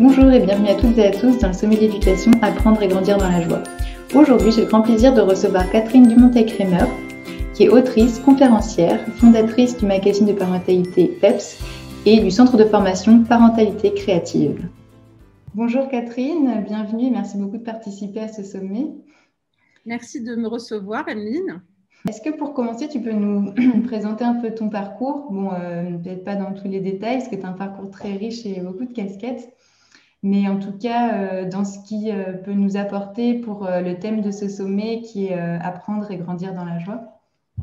Bonjour et bienvenue à toutes et à tous dans le sommet d'éducation Apprendre et grandir dans la joie. Aujourd'hui, j'ai le grand plaisir de recevoir Catherine Dumontet-Kremer, qui est autrice, conférencière, fondatrice du magazine de parentalité PEPS et du centre de formation Parentalité créative. Bonjour Catherine, bienvenue et merci beaucoup de participer à ce sommet. Merci de me recevoir, Emeline. Est-ce que pour commencer, tu peux nous présenter un peu ton parcours? Bon, peut-être pas dans tous les détails, parce que tu as un parcours très riche et beaucoup de casquettes, mais en tout cas, dans ce qui peut nous apporter pour le thème de ce sommet qui est apprendre et grandir dans la joie.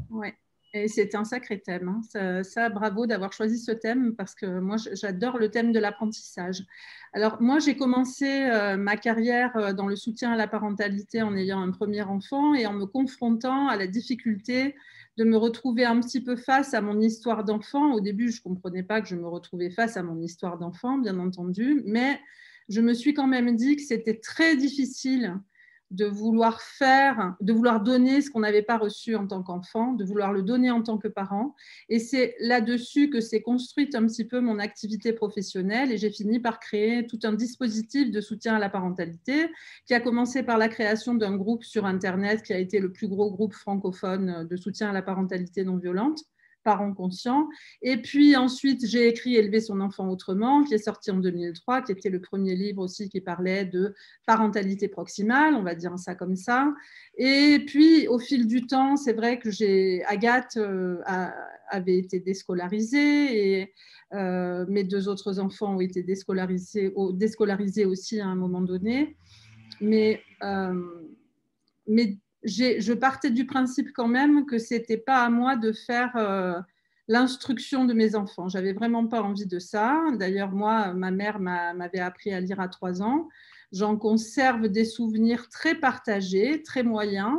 Ouais. Et c'est un sacré thème. Ça, bravo d'avoir choisi ce thème parce que moi, j'adore le thème de l'apprentissage. Alors, moi, j'ai commencé ma carrière dans le soutien à la parentalité en ayant un premier enfant et en me confrontant à la difficulté de me retrouver un petit peu face à mon histoire d'enfant. Au début, je ne comprenais pas que je me retrouvais face à mon histoire d'enfant, bien entendu, mais je me suis quand même dit que c'était très difficile de vouloir donner ce qu'on n'avait pas reçu en tant qu'enfant, de vouloir le donner en tant que parent. Et c'est là-dessus que s'est construite un petit peu mon activité professionnelle et j'ai fini par créer tout un dispositif de soutien à la parentalité qui a commencé par la création d'un groupe sur Internet qui a été le plus gros groupe francophone de soutien à la parentalité non violente, Parents conscients. Et puis ensuite, j'ai écrit Élever son enfant autrement, qui est sorti en 2003, qui était le premier livre aussi qui parlait de parentalité proximale, on va dire ça comme ça. Et puis, au fil du temps, c'est vrai que Agathe avait été déscolarisée et mes deux autres enfants ont été déscolarisés aussi à un moment donné. Mais je partais du principe quand même que ce n'était pas à moi de faire l'instruction de mes enfants. Je n'avais vraiment pas envie de ça. D'ailleurs, moi, ma mère m'avait appris à lire à 3 ans. J'en conserve des souvenirs très partagés, très moyens.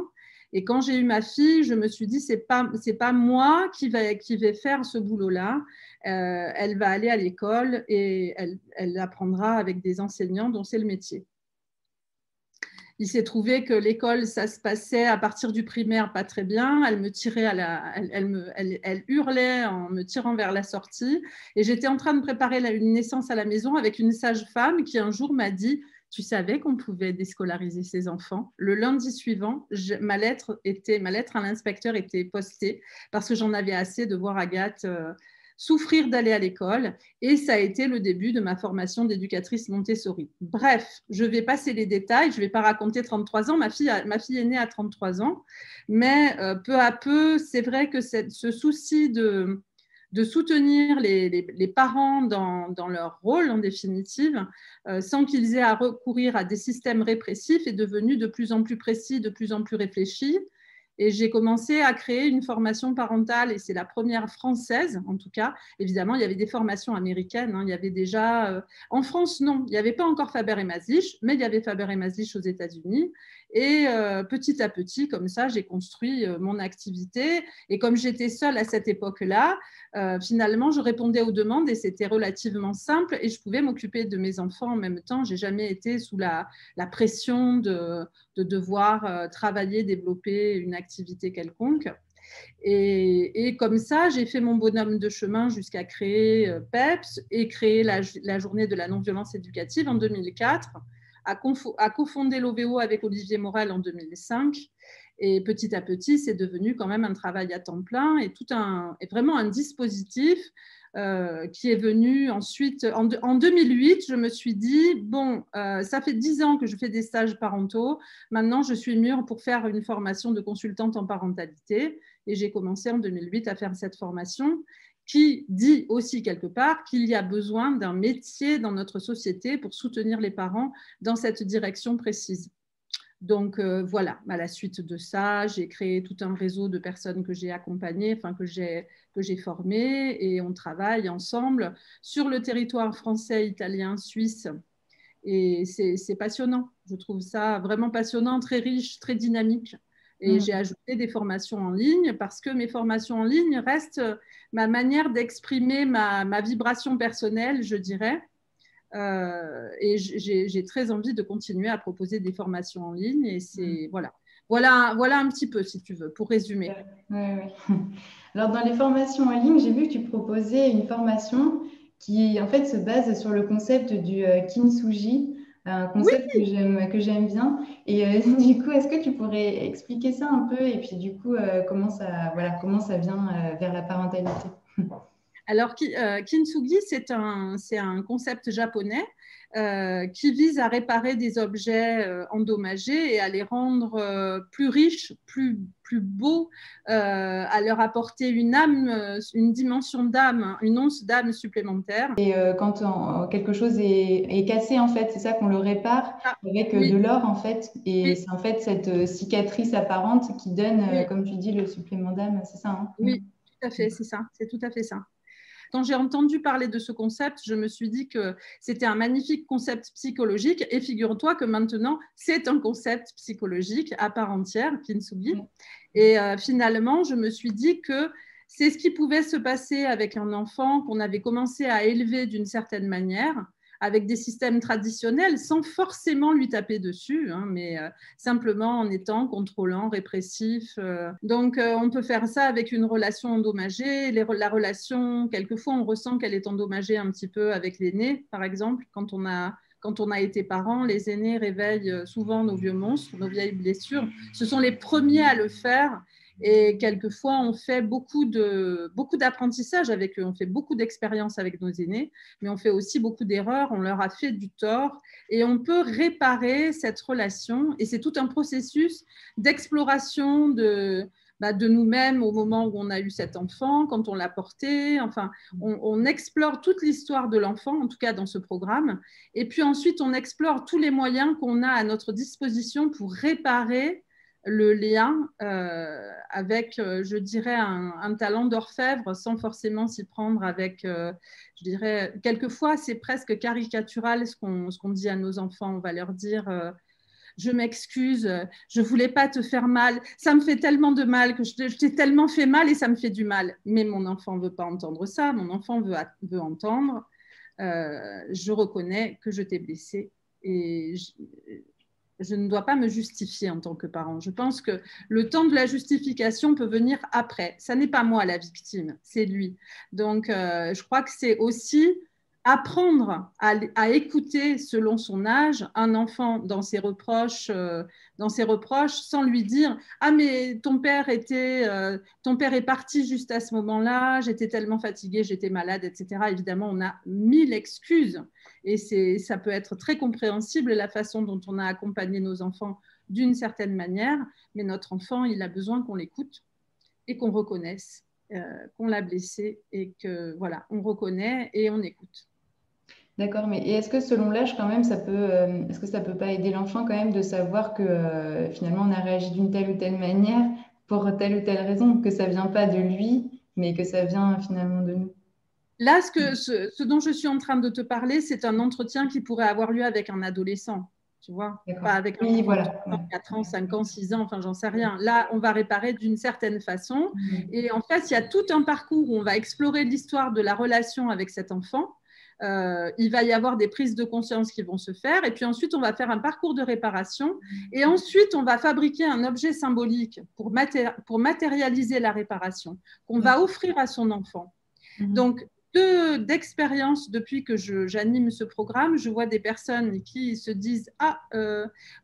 Et quand j'ai eu ma fille, je me suis dit, c'est pas moi qui vais faire ce boulot-là. Elle va aller à l'école et elle apprendra avec des enseignants dont c'est le métier. Il s'est trouvé que l'école, ça se passait à partir du primaire pas très bien. Elle me tirait elle hurlait en me tirant vers la sortie. Et j'étais en train de préparer une naissance à la maison avec une sage-femme qui un jour m'a dit « Tu savais qu'on pouvait déscolariser ses enfants ?» Le lundi suivant, ma lettre à l'inspecteur était postée parce que j'en avais assez de voir Agathe souffrir d'aller à l'école et ça a été le début de ma formation d'éducatrice Montessori. Bref, je vais passer les détails, je ne vais pas raconter 33 ans, ma fille est née à 33 ans, mais peu à peu, c'est vrai que ce souci de soutenir les parents dans leur rôle en définitive, sans qu'ils aient à recourir à des systèmes répressifs, est devenu de plus en plus précis, de plus en plus réfléchi. Et j'ai commencé à créer une formation parentale, et c'est la première française, en tout cas. Évidemment, il y avait des formations américaines. Il y avait déjà… en France, non, il n'y avait pas encore Faber et Maslich, mais il y avait Faber et Maslich aux États-Unis. Et petit à petit, comme ça, j'ai construit mon activité. Et comme j'étais seule à cette époque-là, finalement, je répondais aux demandes et c'était relativement simple. Et je pouvais m'occuper de mes enfants en même temps. Je n'ai jamais été sous la pression de devoir travailler, développer une activité quelconque. Et comme ça, j'ai fait mon bonhomme de chemin jusqu'à créer PEPS et créer la journée de la non-violence éducative en 2004, à cofonder l'OVO avec Olivier Morel en 2005. Et petit à petit, c'est devenu quand même un travail à temps plein et vraiment un dispositif qui est venu ensuite. En 2008, je me suis dit, bon, ça fait 10 ans que je fais des stages parentaux. Maintenant, je suis mûre pour faire une formation de consultante en parentalité. Et j'ai commencé en 2008 à faire cette formation qui dit aussi quelque part qu'il y a besoin d'un métier dans notre société pour soutenir les parents dans cette direction précise. Donc voilà, à la suite de ça, j'ai créé tout un réseau de personnes que j'ai accompagnées, enfin que j'ai formées, et on travaille ensemble sur le territoire français, italien, suisse. Et c'est passionnant. Je trouve ça vraiment passionnant, très riche, très dynamique. Et j'ai ajouté des formations en ligne parce que mes formations en ligne restent ma manière d'exprimer ma vibration personnelle, je dirais. Et j'ai très envie de continuer à proposer des formations en ligne. Et c'est voilà un petit peu, si tu veux, pour résumer. Oui. Alors, dans les formations en ligne, j'ai vu que tu proposais une formation qui en fait se base sur le concept du kintsugi, un Oui, concept que j'aime bien. Et du coup, est-ce que tu pourrais expliquer ça un peu et puis du coup, comment ça vient vers la parentalité? alors kintsugi, c'est un concept japonais qui vise à réparer des objets endommagés et à les rendre plus riches, plus beaux, à leur apporter une âme, une dimension d'âme, une once d'âme supplémentaire. Et quand quelque chose est cassé, en fait, c'est ça qu'on le répare Ah, avec de oui, l'or, en fait. Et oui, c'est en fait cette cicatrice apparente qui donne, oui, comme tu dis, le supplément d'âme, c'est ça, hein? oui, tout à fait, c'est ça, c'est tout à fait ça. Quand j'ai entendu parler de ce concept, je me suis dit que c'était un magnifique concept psychologique. Et figure-toi que maintenant, c'est un concept psychologique à part entière, Kintsugi. Et finalement, je me suis dit que c'est ce qui pouvait se passer avec un enfant qu'on avait commencé à élever d'une certaine manière, avec des systèmes traditionnels, sans forcément lui taper dessus, hein, mais simplement en étant contrôlant, répressif. Donc, on peut faire ça avec une relation endommagée. La relation, quelquefois, on ressent qu'elle est endommagée un petit peu avec l'aîné, par exemple, quand on a été parent, les aînés réveillent souvent nos vieux monstres, nos vieilles blessures. Ce sont les premiers à le faire. Et quelquefois, on fait beaucoup d'apprentissage avec eux. On fait beaucoup d'expériences avec nos aînés, mais on fait aussi beaucoup d'erreurs. On leur a fait du tort et on peut réparer cette relation. Et c'est tout un processus d'exploration de nous-mêmes au moment où on a eu cet enfant, quand on l'a porté. Enfin, on explore toute l'histoire de l'enfant, en tout cas dans ce programme. Et puis ensuite, on explore tous les moyens qu'on a à notre disposition pour réparer le lien avec, je dirais, un talent d'orfèvre sans forcément s'y prendre avec, je dirais, quelquefois, c'est presque caricatural ce qu'on dit à nos enfants. On va leur dire je m'excuse, je voulais pas te faire mal, ça me fait tellement de mal que je t'ai tellement fait mal et ça me fait du mal. Mais mon enfant veut pas entendre ça, mon enfant veut entendre je reconnais que je t'ai blessé et je ne dois pas me justifier en tant que parent. Je pense que le temps de la justification peut venir après. Ça n'est pas moi la victime, c'est lui. Donc, je crois que c'est aussi apprendre à écouter selon son âge un enfant dans ses reproches sans lui dire ah mais ton père est parti juste à ce moment-là, j'étais tellement fatiguée, j'étais malade, etc. Évidemment, on a 1000 excuses et ça peut être très compréhensible la façon dont on a accompagné nos enfants d'une certaine manière, mais notre enfant, il a besoin qu'on l'écoute et qu'on reconnaisse qu'on l'a blessé et que voilà, on reconnaît et on écoute. D'accord, mais et est-ce que selon l'âge, quand même, est-ce que ça peut pas aider l'enfant quand même de savoir que finalement on a réagi d'une telle ou telle manière pour telle ou telle raison, que ça vient pas de lui, mais que ça vient finalement de nous? Là, ce dont je suis en train de te parler, c'est un entretien qui pourrait avoir lieu avec un adolescent, tu vois, pas D'accord. avec un Oui, enfant de voilà. 3 ans, 4 ans, 5 ans, 6 ans, enfin, j'en sais rien. Là, on va réparer d'une certaine façon. Mhm. Et en fait, il y a tout un parcours où on va explorer l'histoire de la relation avec cet enfant. Il va y avoir des prises de conscience qui vont se faire. Et puis ensuite, on va faire un parcours de réparation. Et ensuite, on va fabriquer un objet symbolique pour matérialiser la réparation qu'on va offrir à son enfant. Mhm. Donc, d'expérience depuis que j'anime ce programme, je vois des personnes qui se disent ah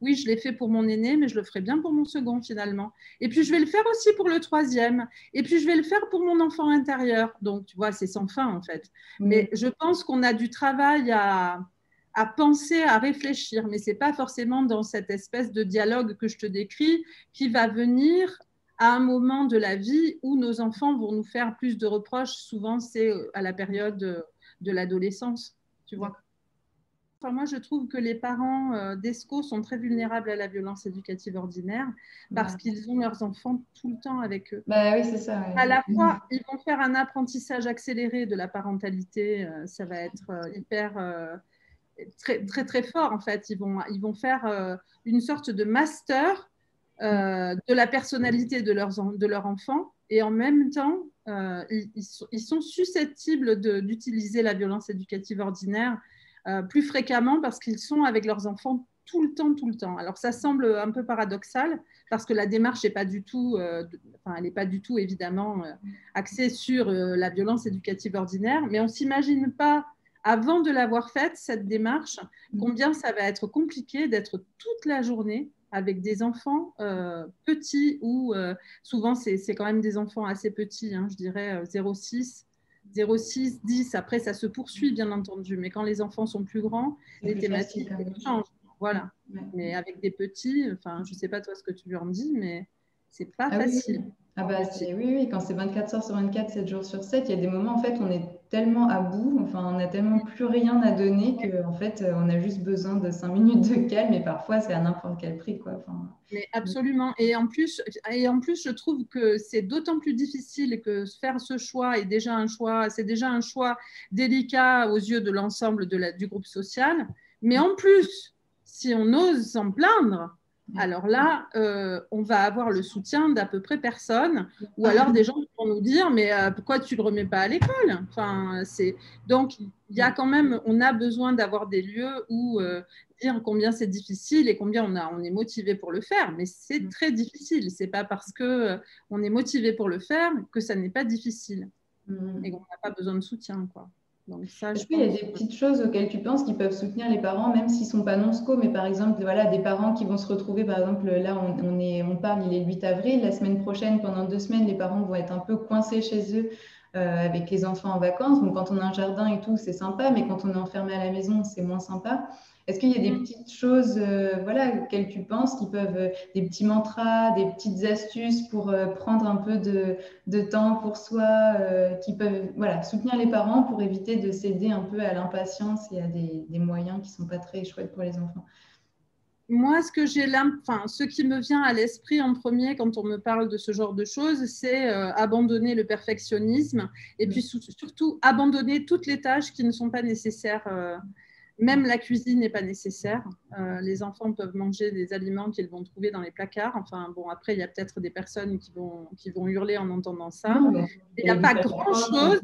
oui, je l'ai fait pour mon aîné, mais je le ferai bien pour mon second finalement. Et puis je vais le faire aussi pour le troisième. Et puis je vais le faire pour mon enfant intérieur. Donc tu vois, c'est sans fin en fait. Oui. Mais je pense qu'on a du travail à penser, à réfléchir, mais c'est pas forcément dans cette espèce de dialogue que je te décris qui va venir à un moment de la vie où nos enfants vont nous faire plus de reproches. Souvent, c'est à la période de l'adolescence, tu vois. Enfin, moi, je trouve que les parents d'ESCO sont très vulnérables à la violence éducative ordinaire parce Bah, qu'ils ont leurs enfants tout le temps avec eux. bah oui, c'est ça. À Ouais. la fois, ils vont faire un apprentissage accéléré de la parentalité, ça va être hyper très, très, très fort en fait. Ils vont faire une sorte de master de la personnalité de leur enfant et en même temps, ils sont susceptibles d'utiliser la violence éducative ordinaire plus fréquemment parce qu'ils sont avec leurs enfants tout le temps, tout le temps. Alors, ça semble un peu paradoxal parce que la démarche n'est pas du tout, elle n'est pas du tout évidemment axée sur la violence éducative ordinaire, mais on ne s'imagine pas, avant de l'avoir faite, cette démarche, combien ça va être compliqué d'être toute la journée avec des enfants petits ou souvent, c'est quand même des enfants assez petits, hein, je dirais 0,6, 10. Après, ça se poursuit, bien entendu. Mais quand les enfants sont plus grands, les thématiques changent. Voilà. Ouais. Mais avec des petits, enfin, je ne sais pas toi ce que tu lui en dis, mais c'est pas facile. Oui. Ah bah oui, quand c'est 24 heures sur 24, 7 jours sur 7, il y a des moments, en fait, on est tellement à bout, enfin, on n'a tellement plus rien à donner qu'en fait, on a juste besoin de 5 minutes de calme et parfois, c'est à n'importe quel prix, quoi. Enfin, mais absolument. Et en plus, je trouve que c'est d'autant plus difficile que faire ce choix est déjà un choix, c'est déjà un choix délicat aux yeux de l'ensemble du groupe social. Mais en plus, si on ose s'en plaindre, alors là, on va avoir le soutien d'à peu près personne, ou alors des gens qui vont nous dire mais pourquoi tu le remets pas à l'école? Enfin, donc il y a quand même, on a besoin d'avoir des lieux où dire combien c'est difficile et combien on est motivé pour le faire, mais c'est très difficile. C'est pas parce que on est motivé pour le faire que ça n'est pas difficile et qu'on n'a pas besoin de soutien, quoi. Est-ce qu'il y a des petites choses auxquelles tu penses qui peuvent soutenir les parents, même s'ils ne sont pas non-sco, mais par exemple, voilà, des parents qui vont se retrouver, par exemple, là, on parle, il est le 8 avril, la semaine prochaine, pendant 2 semaines, les parents vont être un peu coincés chez eux avec les enfants en vacances. Donc, quand on a un jardin et tout, c'est sympa, mais quand on est enfermé à la maison, c'est moins sympa. Est-ce qu'il y a des petites choses voilà, auxquelles tu penses qui peuvent, des petits mantras, des petites astuces pour prendre un peu de temps pour soi, qui peuvent voilà, soutenir les parents pour éviter de céder un peu à l'impatience et à des moyens qui ne sont pas très chouettes pour les enfants? Moi, ce qui me vient à l'esprit en premier quand on me parle de ce genre de choses, c'est abandonner le perfectionnisme et puis surtout abandonner toutes les tâches qui ne sont pas nécessaires. Même la cuisine n'est pas nécessaire. Les enfants peuvent manger des aliments qu'ils vont trouver dans les placards. Enfin, bon, après, il y a peut-être des personnes qui vont hurler en entendant ça. Il n'y a pas grand-chose.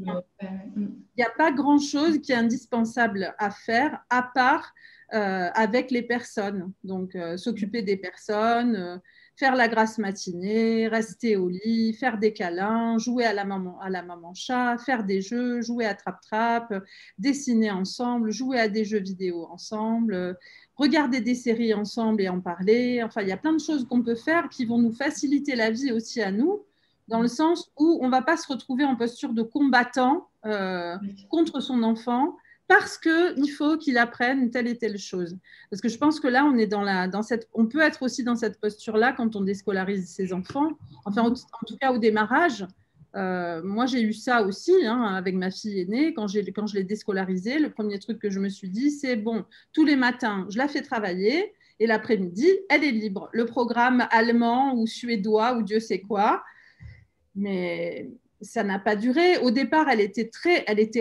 Il n'y a pas grand-chose qui est indispensable à faire, à part avec les personnes. Donc, s'occuper des personnes, faire la grasse matinée, rester au lit, faire des câlins, jouer à la maman chat, faire des jeux, jouer à trappe-trappe, dessiner ensemble, jouer à des jeux vidéo ensemble, regarder des séries ensemble et en parler. Enfin, il y a plein de choses qu'on peut faire qui vont nous faciliter la vie aussi à nous, dans le sens où on ne va pas se retrouver en posture de combattant contre son enfant, parce qu'il faut qu'il apprenne telle et telle chose. Parce que je pense que là, on est on peut être aussi dans cette posture-là quand on déscolarise ses enfants. Enfin, en tout cas, au démarrage, moi, j'ai eu ça aussi hein, avec ma fille aînée. Quand je l'ai déscolarisée, le premier truc que je me suis dit, c'est bon, tous les matins, je la fais travailler et l'après-midi, elle est libre. Le programme allemand ou suédois ou Dieu sait quoi. Mais ça n'a pas duré. Au départ, elle était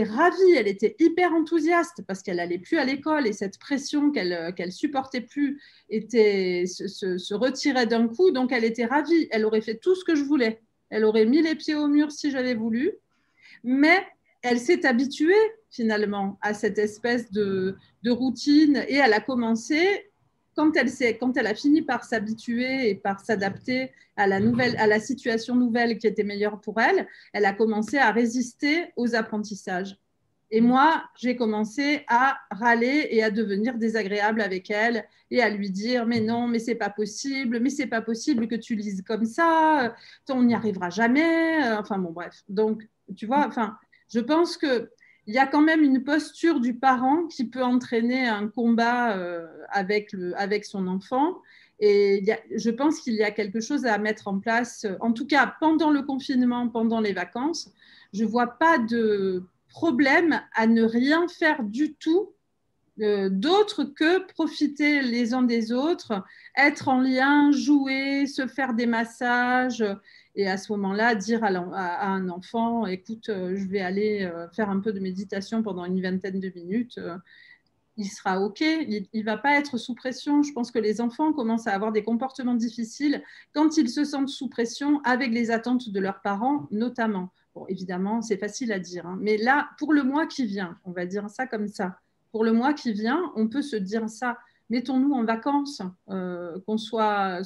ravie, elle était hyper enthousiaste parce qu'elle n'allait plus à l'école et cette pression qu'elle supportait plus se retirait d'un coup. Donc, elle était ravie. Elle aurait fait tout ce que je voulais. Elle aurait mis les pieds au mur si j'avais voulu. Mais elle s'est habituée finalement à cette espèce de routine et elle a commencé... Quand elle a fini par s'habituer et par s'adapter à la situation nouvelle qui était meilleure pour elle, elle a commencé à résister aux apprentissages. Et moi, j'ai commencé à râler et à devenir désagréable avec elle et à lui dire « mais non, mais c'est pas possible que tu lises comme ça, on n'y arrivera jamais. » Enfin bon, bref. Donc, tu vois, je pense que il y a quand même une posture du parent qui peut entraîner un combat avec son enfant. Et je pense qu'il y a quelque chose à mettre en place, en tout cas pendant le confinement, pendant les vacances. Je ne vois pas de problème à ne rien faire du tout d'autre que profiter les uns des autres, être en lien, jouer, se faire des massages et à ce moment-là dire à un enfant écoute, je vais aller faire un peu de méditation pendant une vingtaine de minutes, il sera OK, il ne va pas être sous pression. Je pense que les enfants commencent à avoir des comportements difficiles quand ils se sentent sous pression avec les attentes de leurs parents notamment. Bon, évidemment, c'est facile à dire, hein, mais là, pour le mois qui vient, on va dire ça comme ça, pour le mois qui vient, on peut se dire ça. mettons-nous en vacances, qu'on soit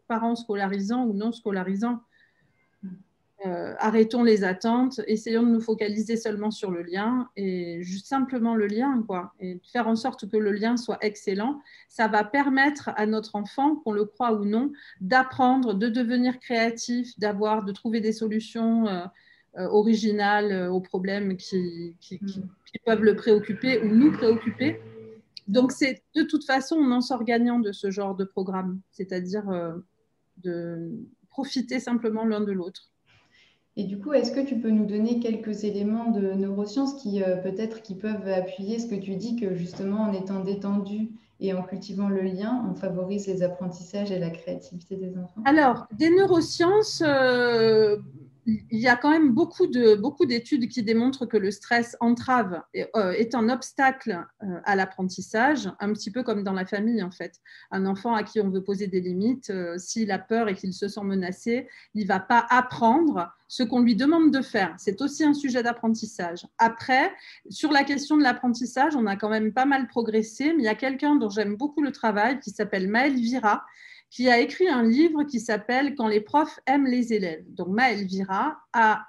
parents scolarisants ou non scolarisants. Arrêtons les attentes, essayons de nous focaliser seulement sur le lien et juste simplement le lien, quoi, et faire en sorte que le lien soit excellent. Ça va permettre à notre enfant, qu'on le croit ou non, d'apprendre, de devenir créatif, de trouver des solutions originales aux problèmes qui peuvent le préoccuper ou nous préoccuper. Donc, de toute façon, on en sort gagnant de ce genre de programme, c'est-à-dire de profiter simplement l'un de l'autre. Et du coup, est-ce que tu peux nous donner quelques éléments de neurosciences qui peut-être qui peuvent appuyer ce que tu dis, que justement en étant détendu et en cultivant le lien, on favorise les apprentissages et la créativité des enfants? Alors, des neurosciences, il y a quand même beaucoup d'études qui démontrent que le stress entrave, est un obstacle à l'apprentissage, un petit peu comme dans la famille en fait. Un enfant à qui on veut poser des limites, s'il a peur et qu'il se sent menacé, il ne va pas apprendre ce qu'on lui demande de faire. C'est aussi un sujet d'apprentissage. Après, sur la question de l'apprentissage, on a quand même pas mal progressé, mais il y a quelqu'un dont j'aime beaucoup le travail qui s'appelle Maëlle Vira, qui a écrit un livre qui s'appelle « Quand les profs aiment les élèves ». Donc, Maëlle Vira a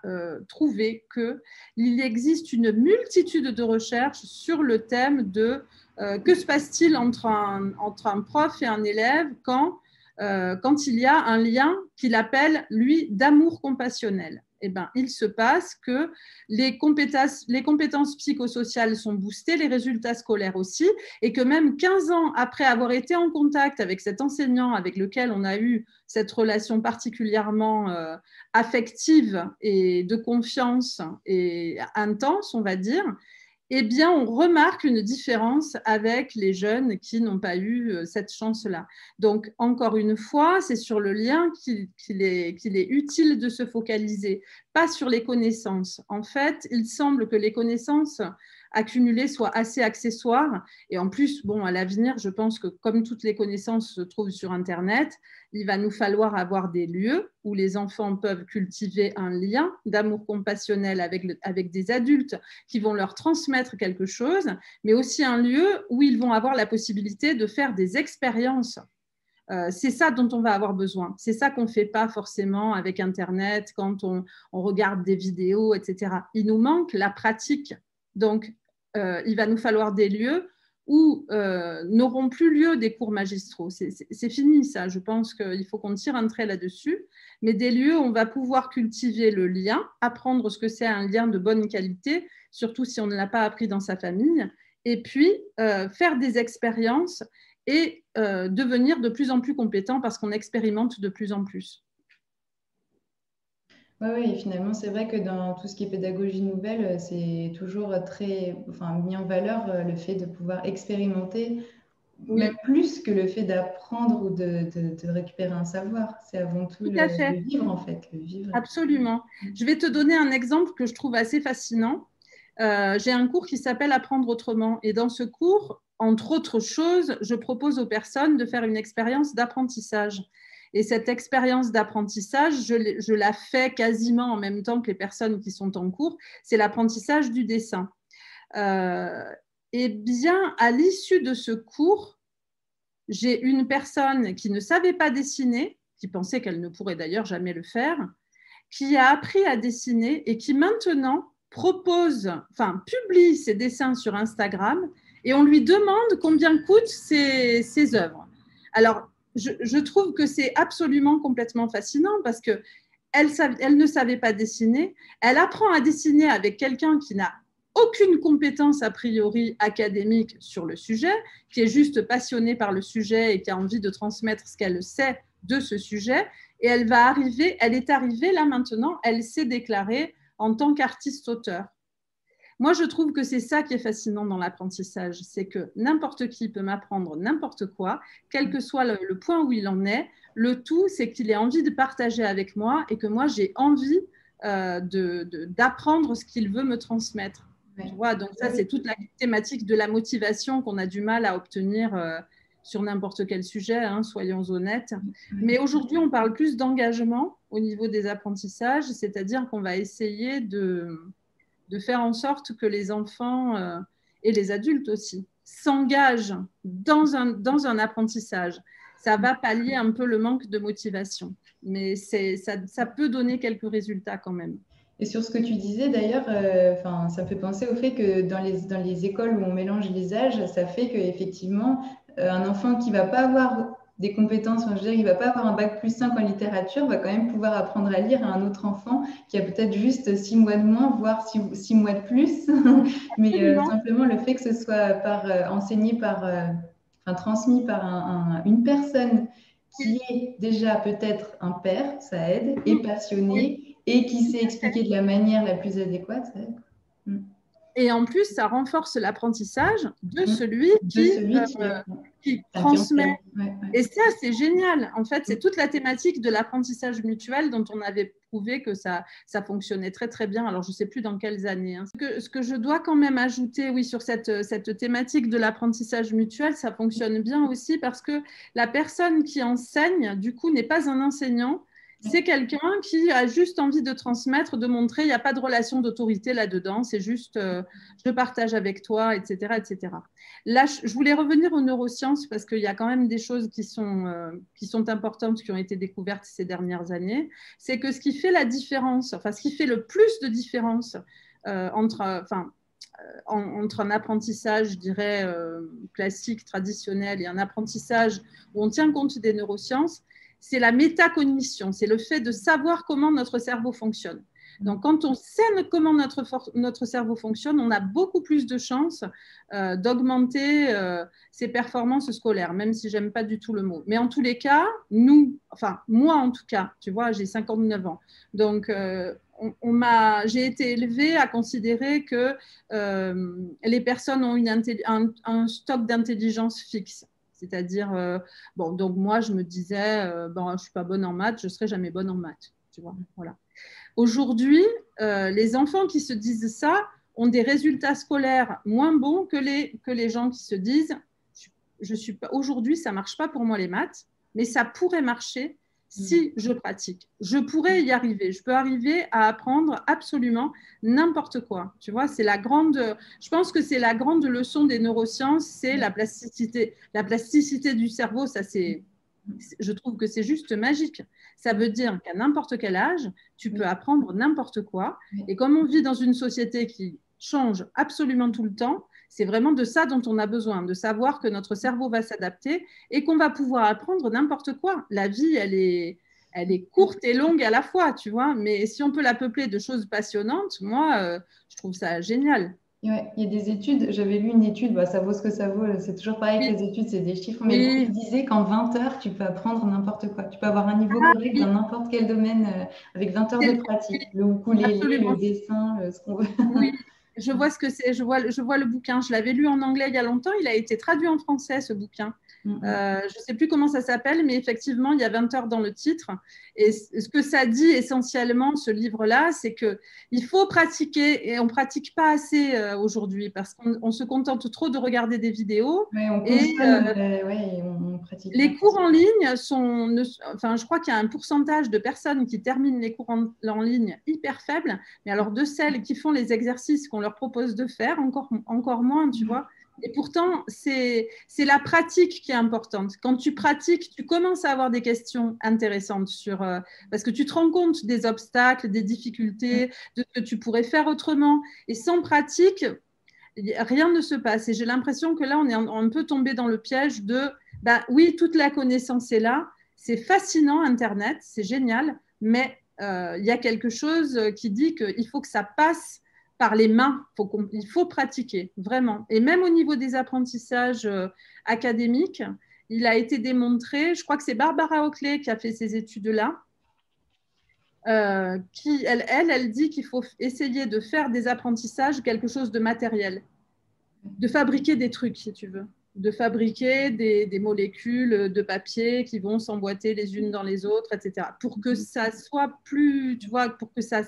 trouvé qu'il existe une multitude de recherches sur le thème de que se passe-t-il entre un prof et un élève quand il y a un lien qu'il appelle, lui, d'amour compassionnel. Eh ben, il se passe que les compétences psychosociales sont boostées, les résultats scolaires aussi, et que même 15 ans après avoir été en contact avec cet enseignant avec lequel on a eu cette relation particulièrement affective et de confiance et intense, on va dire, eh bien, on remarque une différence avec les jeunes qui n'ont pas eu cette chance-là. Donc, encore une fois, c'est sur le lien qu'il est utile de se focaliser, pas sur les connaissances. En fait, il semble que les connaissances accumulées soient assez accessoires. Et en plus, bon, à l'avenir, je pense que comme toutes les connaissances se trouvent sur Internet, il va nous falloir avoir des lieux où les enfants peuvent cultiver un lien d'amour compassionnel avec des adultes qui vont leur transmettre quelque chose, mais aussi un lieu où ils vont avoir la possibilité de faire des expériences. C'est ça dont on va avoir besoin. C'est ça qu'on ne fait pas forcément avec Internet, quand on regarde des vidéos, etc. Il nous manque la pratique. Donc, il va nous falloir des lieux où n'auront plus lieu des cours magistraux. C'est fini ça, je pense qu'il faut qu'on tire un trait là-dessus, mais des lieux où on va pouvoir cultiver le lien, apprendre ce que c'est un lien de bonne qualité, surtout si on ne l'a pas appris dans sa famille, et puis faire des expériences et devenir de plus en plus compétent parce qu'on expérimente de plus en plus. Oui, et finalement, c'est vrai que dans tout ce qui est pédagogie nouvelle, c'est toujours mis en valeur le fait de pouvoir expérimenter, Oui. même plus que le fait d'apprendre ou de récupérer un savoir. C'est avant tout le vivre, en fait. Le vivre. Absolument. Je vais te donner un exemple que je trouve assez fascinant. J'ai un cours qui s'appelle « Apprendre autrement ». Et dans ce cours, entre autres choses, je propose aux personnes de faire une expérience d'apprentissage. Et cette expérience d'apprentissage, je la fais quasiment en même temps que les personnes qui sont en cours. C'est l'apprentissage du dessin. Eh bien, à l'issue de ce cours, j'ai une personne qui ne savait pas dessiner, qui pensait qu'elle ne pourrait d'ailleurs jamais le faire, qui a appris à dessiner et qui maintenant publie ses dessins sur Instagram et on lui demande combien coûtent ses œuvres. Alors, je trouve que c'est absolument complètement fascinant parce qu'elle ne savait pas dessiner. Elle apprend à dessiner avec quelqu'un qui n'a aucune compétence a priori académique sur le sujet, qui est juste passionné par le sujet et qui a envie de transmettre ce qu'elle sait de ce sujet. Et elle est arrivée là maintenant, elle s'est déclarée en tant qu'artiste-auteur. Moi, je trouve que c'est ça qui est fascinant dans l'apprentissage, c'est que n'importe qui peut m'apprendre n'importe quoi, quel que soit le point où il en est. Le tout, c'est qu'il ait envie de partager avec moi et que moi, j'ai envie d'apprendre ce qu'il veut me transmettre. Tu vois, donc ça, c'est toute la thématique de la motivation qu'on a du mal à obtenir sur n'importe quel sujet, hein, soyons honnêtes. Mais aujourd'hui, on parle plus d'engagement au niveau des apprentissages, c'est-à-dire qu'on va essayer de faire en sorte que les enfants et les adultes aussi s'engage dans un apprentissage, ça va pallier un peu le manque de motivation. Mais ça peut donner quelques résultats quand même. Et sur ce que tu disais d'ailleurs, ça me fait penser au fait que dans les écoles où on mélange les âges, ça fait qu'effectivement, un enfant qui ne va pas avoir des compétences, je veux dire, il ne va pas avoir un bac plus 5 en littérature, va quand même pouvoir apprendre à lire à un autre enfant qui a peut-être juste 6 mois de moins, voire 6 mois de plus. Mais simplement le fait que ce soit enseigné transmis par une personne qui est déjà peut-être un père, ça aide, et passionné, et qui sait expliquer de la manière la plus adéquate, ça aide. Et en plus, ça renforce l'apprentissage de celui qui transmet. Et ça, c'est génial. En fait, c'est toute la thématique de l'apprentissage mutuel dont on avait prouvé que ça fonctionnait très, très bien. Alors, je ne sais plus dans quelles années. Hein. Ce que je dois quand même ajouter, oui, sur cette thématique de l'apprentissage mutuel, ça fonctionne bien aussi parce que la personne qui enseigne, du coup, n'est pas un enseignant. C'est quelqu'un qui a juste envie de transmettre, de montrer, il n'y a pas de relation d'autorité là-dedans, c'est juste je partage avec toi, etc., etc. Là, je voulais revenir aux neurosciences parce qu'il y a quand même des choses qui sont importantes, qui ont été découvertes ces dernières années. C'est que ce qui fait la différence, enfin ce qui fait le plus de différence entre un apprentissage, je dirais, classique, traditionnel et un apprentissage où on tient compte des neurosciences, c'est la métacognition, c'est le fait de savoir comment notre cerveau fonctionne. Donc, quand on sait comment notre cerveau fonctionne, on a beaucoup plus de chances d'augmenter ses performances scolaires, même si j'aime pas du tout le mot. Mais en tous les cas, moi en tout cas, tu vois, j'ai 59 ans. Donc, j'ai été élevée à considérer que les personnes ont un stock d'intelligence fixe. C'est-à-dire, donc moi, je me disais, je ne suis pas bonne en maths, je ne serai jamais bonne en maths. Tu vois, voilà. Aujourd'hui, les enfants qui se disent ça ont des résultats scolaires moins bons que les gens qui se disent, aujourd'hui, ça ne marche pas pour moi les maths, mais ça pourrait marcher si je pratique. Je pourrais y arriver. Je peux arriver à apprendre absolument n'importe quoi. Tu vois, je pense que c'est la grande leçon des neurosciences, c'est la plasticité. La plasticité du cerveau, je trouve que c'est juste magique. Ça veut dire qu'à n'importe quel âge, tu peux apprendre n'importe quoi. Et comme on vit dans une société qui change absolument tout le temps, c'est vraiment de ça dont on a besoin, de savoir que notre cerveau va s'adapter et qu'on va pouvoir apprendre n'importe quoi. La vie, elle est courte et longue à la fois, tu vois. Mais si on peut la peupler de choses passionnantes, moi, je trouve ça génial. Ouais, il y a des études, j'avais lu une étude, ça vaut ce que ça vaut, c'est toujours pareil que les études, c'est des chiffres, mais ils disaient qu'en 20 heures, tu peux apprendre n'importe quoi. Tu peux avoir un niveau correct dans n'importe quel domaine avec 20 heures de pratique. Le ukulélé, le dessin, ce qu'on veut. Oui, je vois ce que c'est, je vois le bouquin. Je l'avais lu en anglais il y a longtemps, il a été traduit en français, ce bouquin. Je ne sais plus comment ça s'appelle, mais effectivement, il y a 20 heures dans le titre. Et ce que ça dit essentiellement, ce livre-là, c'est qu'il faut pratiquer et on ne pratique pas assez aujourd'hui parce qu'on se contente trop de regarder des vidéos. Ouais, on pratique les cours en ligne je crois qu'il y a un pourcentage de personnes qui terminent les cours en ligne hyper faible, mais alors de celles qui font les exercices qu'on leur propose de faire, encore moins, tu vois. Et pourtant, c'est la pratique qui est importante. Quand tu pratiques, tu commences à avoir des questions intéressantes parce que tu te rends compte des obstacles, des difficultés, de ce que tu pourrais faire autrement. Et sans pratique, rien ne se passe. Et j'ai l'impression que là, on est un peu tombé dans le piège oui, toute la connaissance est là. C'est fascinant, Internet, c'est génial, mais il y a quelque chose qui dit qu'il faut que ça passe par les mains. Il faut pratiquer, vraiment. Et même au niveau des apprentissages académiques, il a été démontré, je crois que c'est Barbara Oakley qui a fait ces études-là, elle dit qu'il faut essayer de faire des apprentissages quelque chose de matériel, de fabriquer des trucs, si tu veux, de fabriquer des molécules de papier qui vont s'emboîter les unes dans les autres, etc. Pour que ça soit plus, tu vois, pour que ça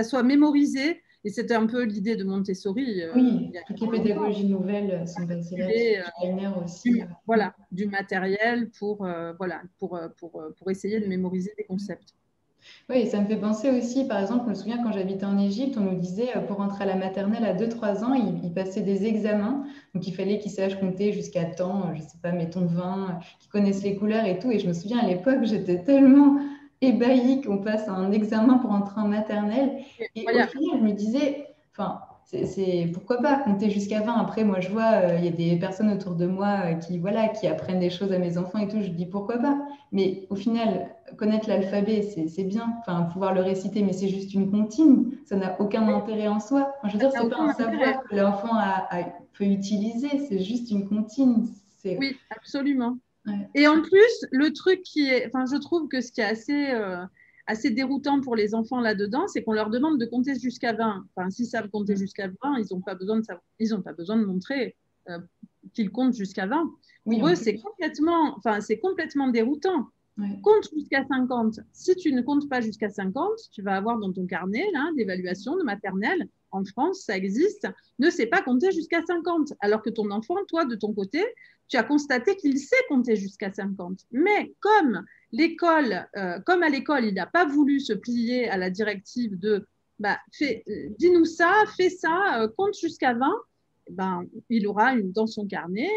soit mémorisé. Et c'était un peu l'idée de Montessori. Oui, toutes les pédagogies nouvelles sont basées là-dessus. Aussi. Voilà, du matériel pour essayer de mémoriser des concepts. Oui, et ça me fait penser aussi, par exemple, je me souviens quand j'habitais en Égypte, on nous disait pour rentrer à la maternelle à 2 3 ans, ils passaient des examens. Donc il fallait qu'ils sachent compter jusqu'à temps, je sais pas, mettons 20, qu'ils connaissent les couleurs et tout. Et je me souviens à l'époque, j'étais tellement ébahie qu'on passe un examen pour entrer en maternelle. C'est Et au incroyable. final, je me disais, enfin, pourquoi pas compter jusqu'à 20. Après, moi, je vois, il y a des personnes autour de moi voilà, qui apprennent des choses à mes enfants et tout. Je dis pourquoi pas. Mais au final, connaître l'alphabet, c'est bien, enfin, pouvoir le réciter, mais c'est juste une comptine. Ça n'a aucun intérêt en soi. Enfin, je veux Ça dire, n'a c'est pas aucun un intérêt. savoir que l'enfant peut utiliser, c'est juste une comptine. C'est, Oui, absolument. ouais. Et en plus, le truc qui est, enfin, je trouve que ce qui est assez déroutant pour les enfants là-dedans, c'est qu'on leur demande de compter jusqu'à 20. Enfin, s'ils savent compter jusqu'à 20, ils n'ont pas besoin de savoir, ils ont pas besoin de montrer euh, qu'ils comptent jusqu'à 20. Oui, Pour en eux, plus. c'est complètement déroutant. Ouais. Compte jusqu'à 50. Si tu ne comptes pas jusqu'à 50, tu vas avoir dans ton carnet là, d'évaluation de maternelle, en France, ça existe, ne sait pas compter jusqu'à 50. Alors que ton enfant, toi, de ton côté, tu as constaté qu'il sait compter jusqu'à 50. Mais comme à l'école, il n'a pas voulu se plier à la directive de bah, dis-nous ça, fais ça, compte jusqu'à 20, ben, il aura dans son carnet,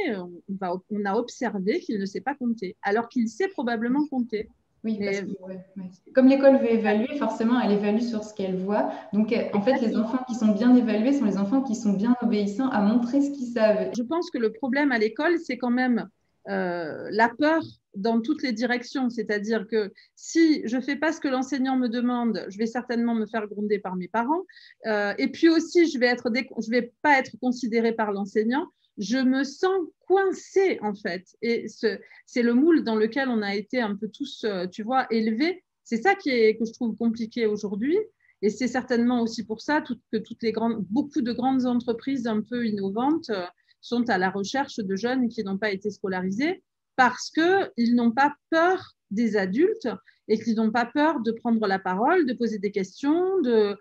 on a observé qu'il ne sait pas compter, alors qu'il sait probablement compter. Oui, parce Mais, que ouais. Comme l'école veut évaluer, forcément, elle évalue sur ce qu'elle voit. Donc, en fait, les exactement. enfants qui sont bien évalués sont les enfants qui sont bien obéissants à montrer ce qu'ils savent. Je pense que le problème à l'école, c'est quand même la peur dans toutes les directions. C'est-à-dire que si je ne fais pas ce que l'enseignant me demande, je vais certainement me faire gronder par mes parents. Et puis aussi, je ne vais pas être considérée par l'enseignant. Je me sens coincée, en fait. Et c'est le moule dans lequel on a été un peu tous, tu vois, élevés. C'est ça que je trouve compliqué aujourd'hui. Et c'est certainement aussi pour ça que beaucoup de grandes entreprises un peu innovantes sont à la recherche de jeunes qui n'ont pas été scolarisés parce qu'ils n'ont pas peur des adultes et qu'ils n'ont pas peur de prendre la parole, de poser des questions, de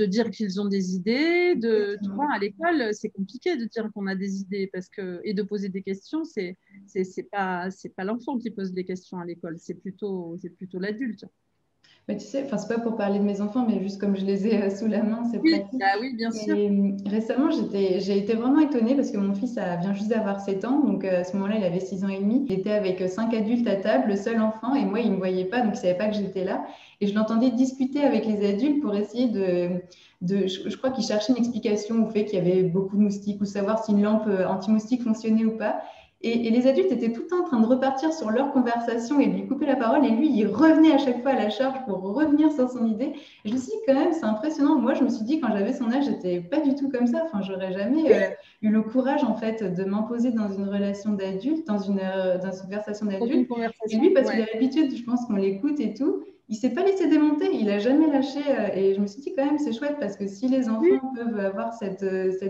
dire qu'ils ont des idées. Tu vois, Exactement. à l'école, c'est compliqué de dire qu'on a des idées et de poser des questions. C'est pas l'enfant qui pose des questions à l'école, c'est plutôt l'adulte. Mais tu sais, enfin, c'est pas pour parler de mes enfants, mais juste comme je les ai sous la main, c'est Oui, pratique. bah oui, bien sûr. Mais récemment, j'ai été vraiment étonnée parce que mon fils vient juste d'avoir 7 ans. Donc, à ce moment-là, il avait 6 ans et demi. Il était avec 5 adultes à table, le seul enfant. Et moi, il ne me voyait pas, donc il ne savait pas que j'étais là. Et je l'entendais discuter avec les adultes pour essayer je crois qu'il cherchait une explication au fait qu'il y avait beaucoup de moustiques ou savoir si une lampe anti-moustique fonctionnait ou pas. Et les adultes étaient tout le temps en train de repartir sur leur conversation et de lui couper la parole. Et lui, il revenait à chaque fois à la charge pour revenir sur son idée. Et je me suis dit, quand même, c'est impressionnant. Moi, je me suis dit, quand j'avais son âge, j'étais pas du tout comme ça. Enfin, j'aurais jamais eu le courage, en fait, de m'imposer dans une relation d'adulte, dans une conversation Dans une d'adulte. Et conversation, lui, parce qu'il ouais. a l'habitude, je pense qu'on l'écoute et tout, il s'est pas laissé démonter. Il a jamais lâché. Et je me suis dit, quand même, c'est chouette parce que si les Oui, enfants peuvent avoir cette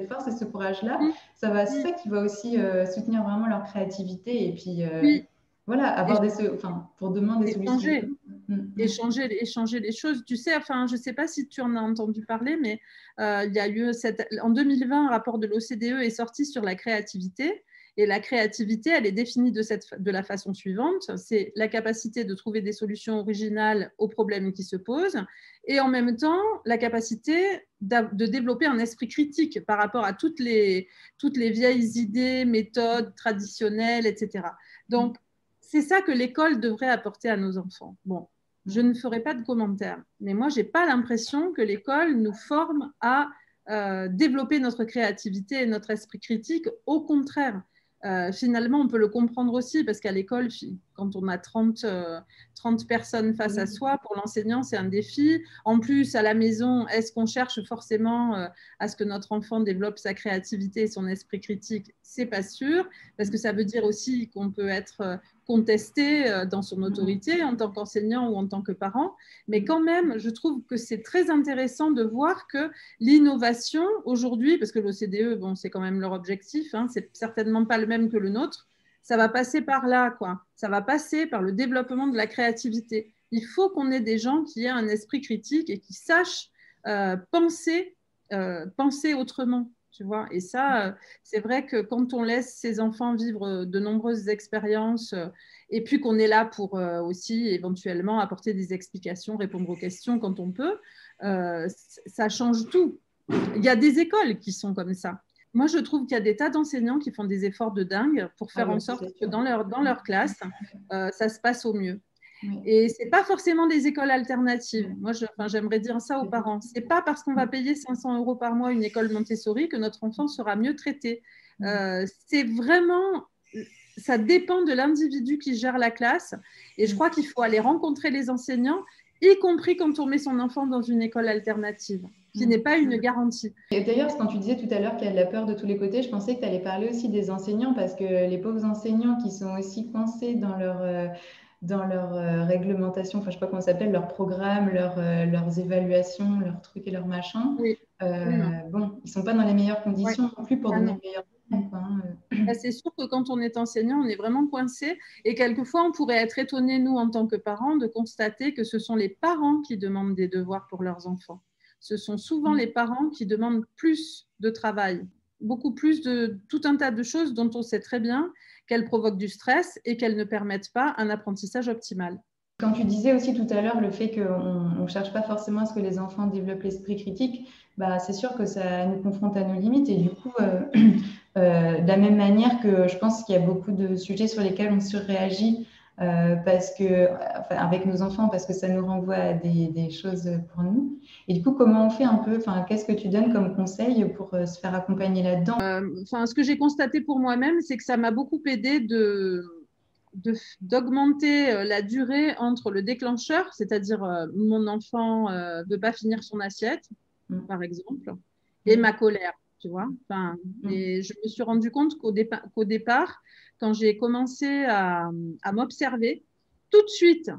force et ce courage-là, oui, c'est oui, ça qui va aussi soutenir vraiment leur créativité et puis oui. voilà, Et enfin, pour demain des solutions. échanger. Mm, mm. Échanger les choses. Tu sais, enfin, je ne sais pas si tu en as entendu parler, mais il y a eu en 2020, un rapport de l'OCDE est sorti sur la créativité. Et la créativité, elle est définie de la façon suivante. C'est la capacité de trouver des solutions originales aux problèmes qui se posent et en même temps, la capacité de développer un esprit critique par rapport à toutes les vieilles idées, méthodes traditionnelles, etc. Donc, c'est ça que l'école devrait apporter à nos enfants. Bon, je ne ferai pas de commentaires, mais moi, je n'ai pas l'impression que l'école nous forme à développer notre créativité et notre esprit critique. Au contraire, finalement, on peut le comprendre aussi parce qu'à l'école, quand on a 30 personnes face à soi, pour l'enseignant, c'est un défi. En plus, à la maison, est-ce qu'on cherche forcément à ce que notre enfant développe sa créativité et son esprit critique? C'est pas sûr, parce que ça veut dire aussi qu'on peut être contesté dans son autorité en tant qu'enseignant ou en tant que parent. Mais quand même, je trouve que c'est très intéressant de voir que l'innovation aujourd'hui, parce que l'OCDE, bon, c'est quand même leur objectif, hein, c'est certainement pas le même que le nôtre, ça va passer par là, quoi. Ça va passer par le développement de la créativité. Il faut qu'on ait des gens qui aient un esprit critique et qui sachent penser autrement. tu vois. Et ça, c'est vrai que quand on laisse ces enfants vivre de nombreuses expériences et puis qu'on est là pour aussi éventuellement apporter des explications, répondre aux questions quand on peut, ça change tout. Il y a des écoles qui sont comme ça. Moi, je trouve qu'il y a des tas d'enseignants qui font des efforts de dingue pour faire en sorte que dans leur classe, ça se passe au mieux. Oui. Et ce n'est pas forcément des écoles alternatives. Moi, j'aimerais dire ça aux parents. Ce n'est pas parce qu'on va payer 500 € par mois une école Montessori que notre enfant sera mieux traité. C'est vraiment, ça dépend de l'individu qui gère la classe. Et je crois qu'il faut aller rencontrer les enseignants, y compris quand on met son enfant dans une école alternative, qui n'est pas une garantie. Et d'ailleurs, quand tu disais tout à l'heure qu'il y a de la peur de tous les côtés, je pensais que tu allais parler aussi des enseignants, parce que les pauvres enseignants qui sont aussi coincés dans leur réglementation, enfin je sais pas comment ça s'appelle, leurs programmes, leurs évaluations, leurs trucs et leurs machins, Oui. bon, ils sont pas dans les meilleures conditions non plus pour donner le meilleur temps, quoi, hein. C'est sûr que quand on est enseignant, on est vraiment coincé et quelquefois on pourrait être étonné, nous en tant que parents, de constater que ce sont les parents qui demandent des devoirs pour leurs enfants. Ce sont souvent les parents qui demandent plus de travail, beaucoup plus de tout un tas de choses dont on sait très bien qu'elles provoquent du stress et qu'elles ne permettent pas un apprentissage optimal. Quand tu disais aussi tout à l'heure le fait qu'on ne cherche pas forcément à ce que les enfants développent l'esprit critique, bah, c'est sûr que ça nous confronte à nos limites. Et du coup, de la même manière que je pense qu'il y a beaucoup de sujets sur lesquels on surréagit parce que, enfin, avec nos enfants, parce que ça nous renvoie à des choses pour nous. Et du coup, comment on fait un peu, enfin, qu'est-ce que tu donnes comme conseil pour se faire accompagner là-dedans? Ce que j'ai constaté pour moi-même, c'est que ça m'a beaucoup aidé d'augmenter la durée entre le déclencheur, c'est-à-dire mon enfant ne veut pas finir son assiette, par exemple, et ma colère, tu vois. Et je me suis rendu compte qu'au départ, quand j'ai commencé à m'observer, tout de suite,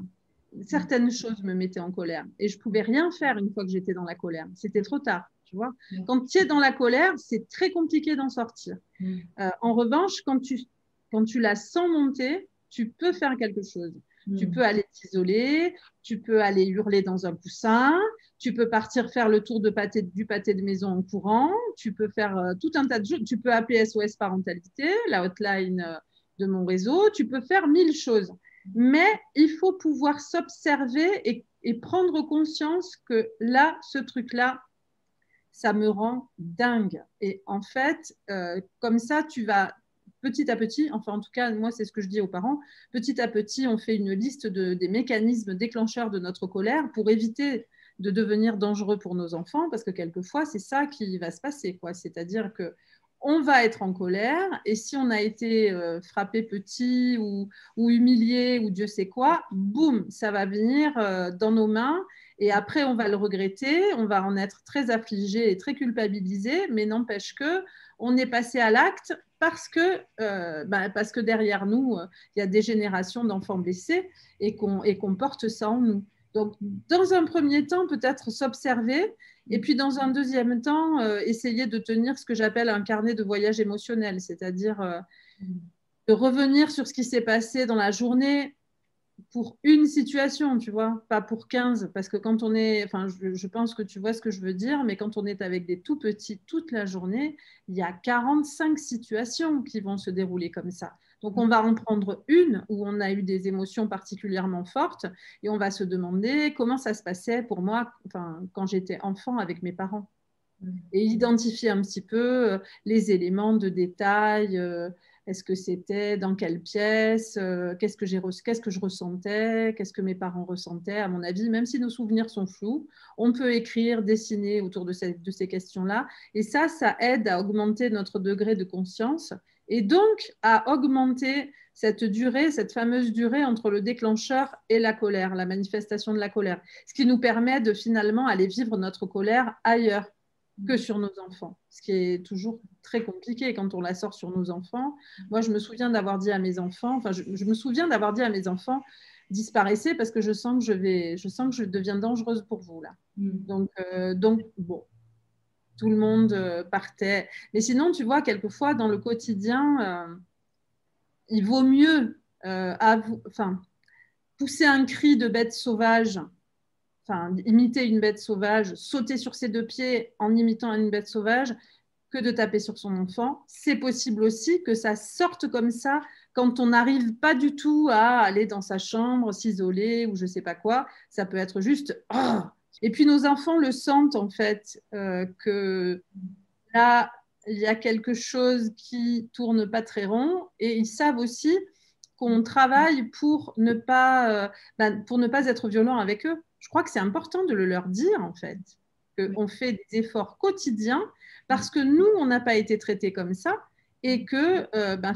certaines choses me mettaient en colère et je ne pouvais rien faire une fois que j'étais dans la colère. C'était trop tard, tu vois. Quand tu es dans la colère, c'est très compliqué d'en sortir. En revanche, quand tu la sens monter, tu peux faire quelque chose. Tu peux aller t'isoler, tu peux aller hurler dans un coussin, tu peux partir faire le tour du pâté de maison en courant, tu peux faire tout un tas de choses, tu peux appeler SOS Parentalité, la hotline de mon réseau, tu peux faire 1000 choses. Mais il faut pouvoir s'observer et prendre conscience que là, ce truc-là, ça me rend dingue. Et en fait, comme ça, tu vas petit à petit, enfin en tout cas, moi c'est ce que je dis aux parents, petit à petit, on fait une liste des mécanismes déclencheurs de notre colère pour éviter de devenir dangereux pour nos enfants, parce que quelquefois, c'est ça qui va se passer, quoi. C'est-à-dire que on va être en colère et si on a été frappé petit ou humilié ou Dieu sait quoi, boum, ça va venir dans nos mains et après on va le regretter, on va en être très affligé et très culpabilisé, mais n'empêche que on est passé à l'acte parce que derrière nous, il y a des générations d'enfants blessés et qu'on porte ça en nous. Donc, dans un premier temps, peut-être s'observer et puis, dans un deuxième temps, essayer de tenir ce que j'appelle un carnet de voyage émotionnel, c'est-à-dire de revenir sur ce qui s'est passé dans la journée pour une situation, tu vois, pas pour 15, parce que quand on est, enfin, je pense que tu vois ce que je veux dire, mais quand on est avec des tout petits toute la journée, il y a 45 situations qui vont se dérouler comme ça. Donc, on va en prendre une où on a eu des émotions particulièrement fortes et on va se demander comment ça se passait pour moi quand j'étais enfant avec mes parents. Et identifier un petit peu les éléments de détail. Est-ce que c'était dans quelle pièce, qu'est-ce que je ressentais, qu'est-ce que mes parents ressentaient. À mon avis, même si nos souvenirs sont flous, on peut écrire, dessiner autour de ces questions-là. Et ça aide à augmenter notre degré de conscience et donc à augmenter cette durée, cette fameuse durée entre le déclencheur et la colère, la manifestation de la colère. Ce qui nous permet de finalement aller vivre notre colère ailleurs que sur nos enfants, ce qui est toujours très compliqué quand on la sort sur nos enfants. Moi, je me souviens d'avoir dit à mes enfants, disparaissez parce que je sens que je deviens dangereuse pour vous là. Donc bon, tout le monde partait. Mais sinon, tu vois, quelquefois dans le quotidien, il vaut mieux pousser un cri de bête sauvage. Imiter une bête sauvage, sauter sur ses deux pieds en imitant une bête sauvage, que de taper sur son enfant. C'est possible aussi que ça sorte comme ça quand on n'arrive pas du tout à aller dans sa chambre, s'isoler ou je ne sais pas quoi. Ça peut être juste oh. Et puis nos enfants le sentent en fait que là, il y a quelque chose qui tourne pas très rond et ils savent aussi qu'on travaille pour ne pas être violent avec eux. Je crois que c'est important de le leur dire en fait, qu'on fait des efforts quotidiens parce que nous, on n'a pas été traités comme ça et que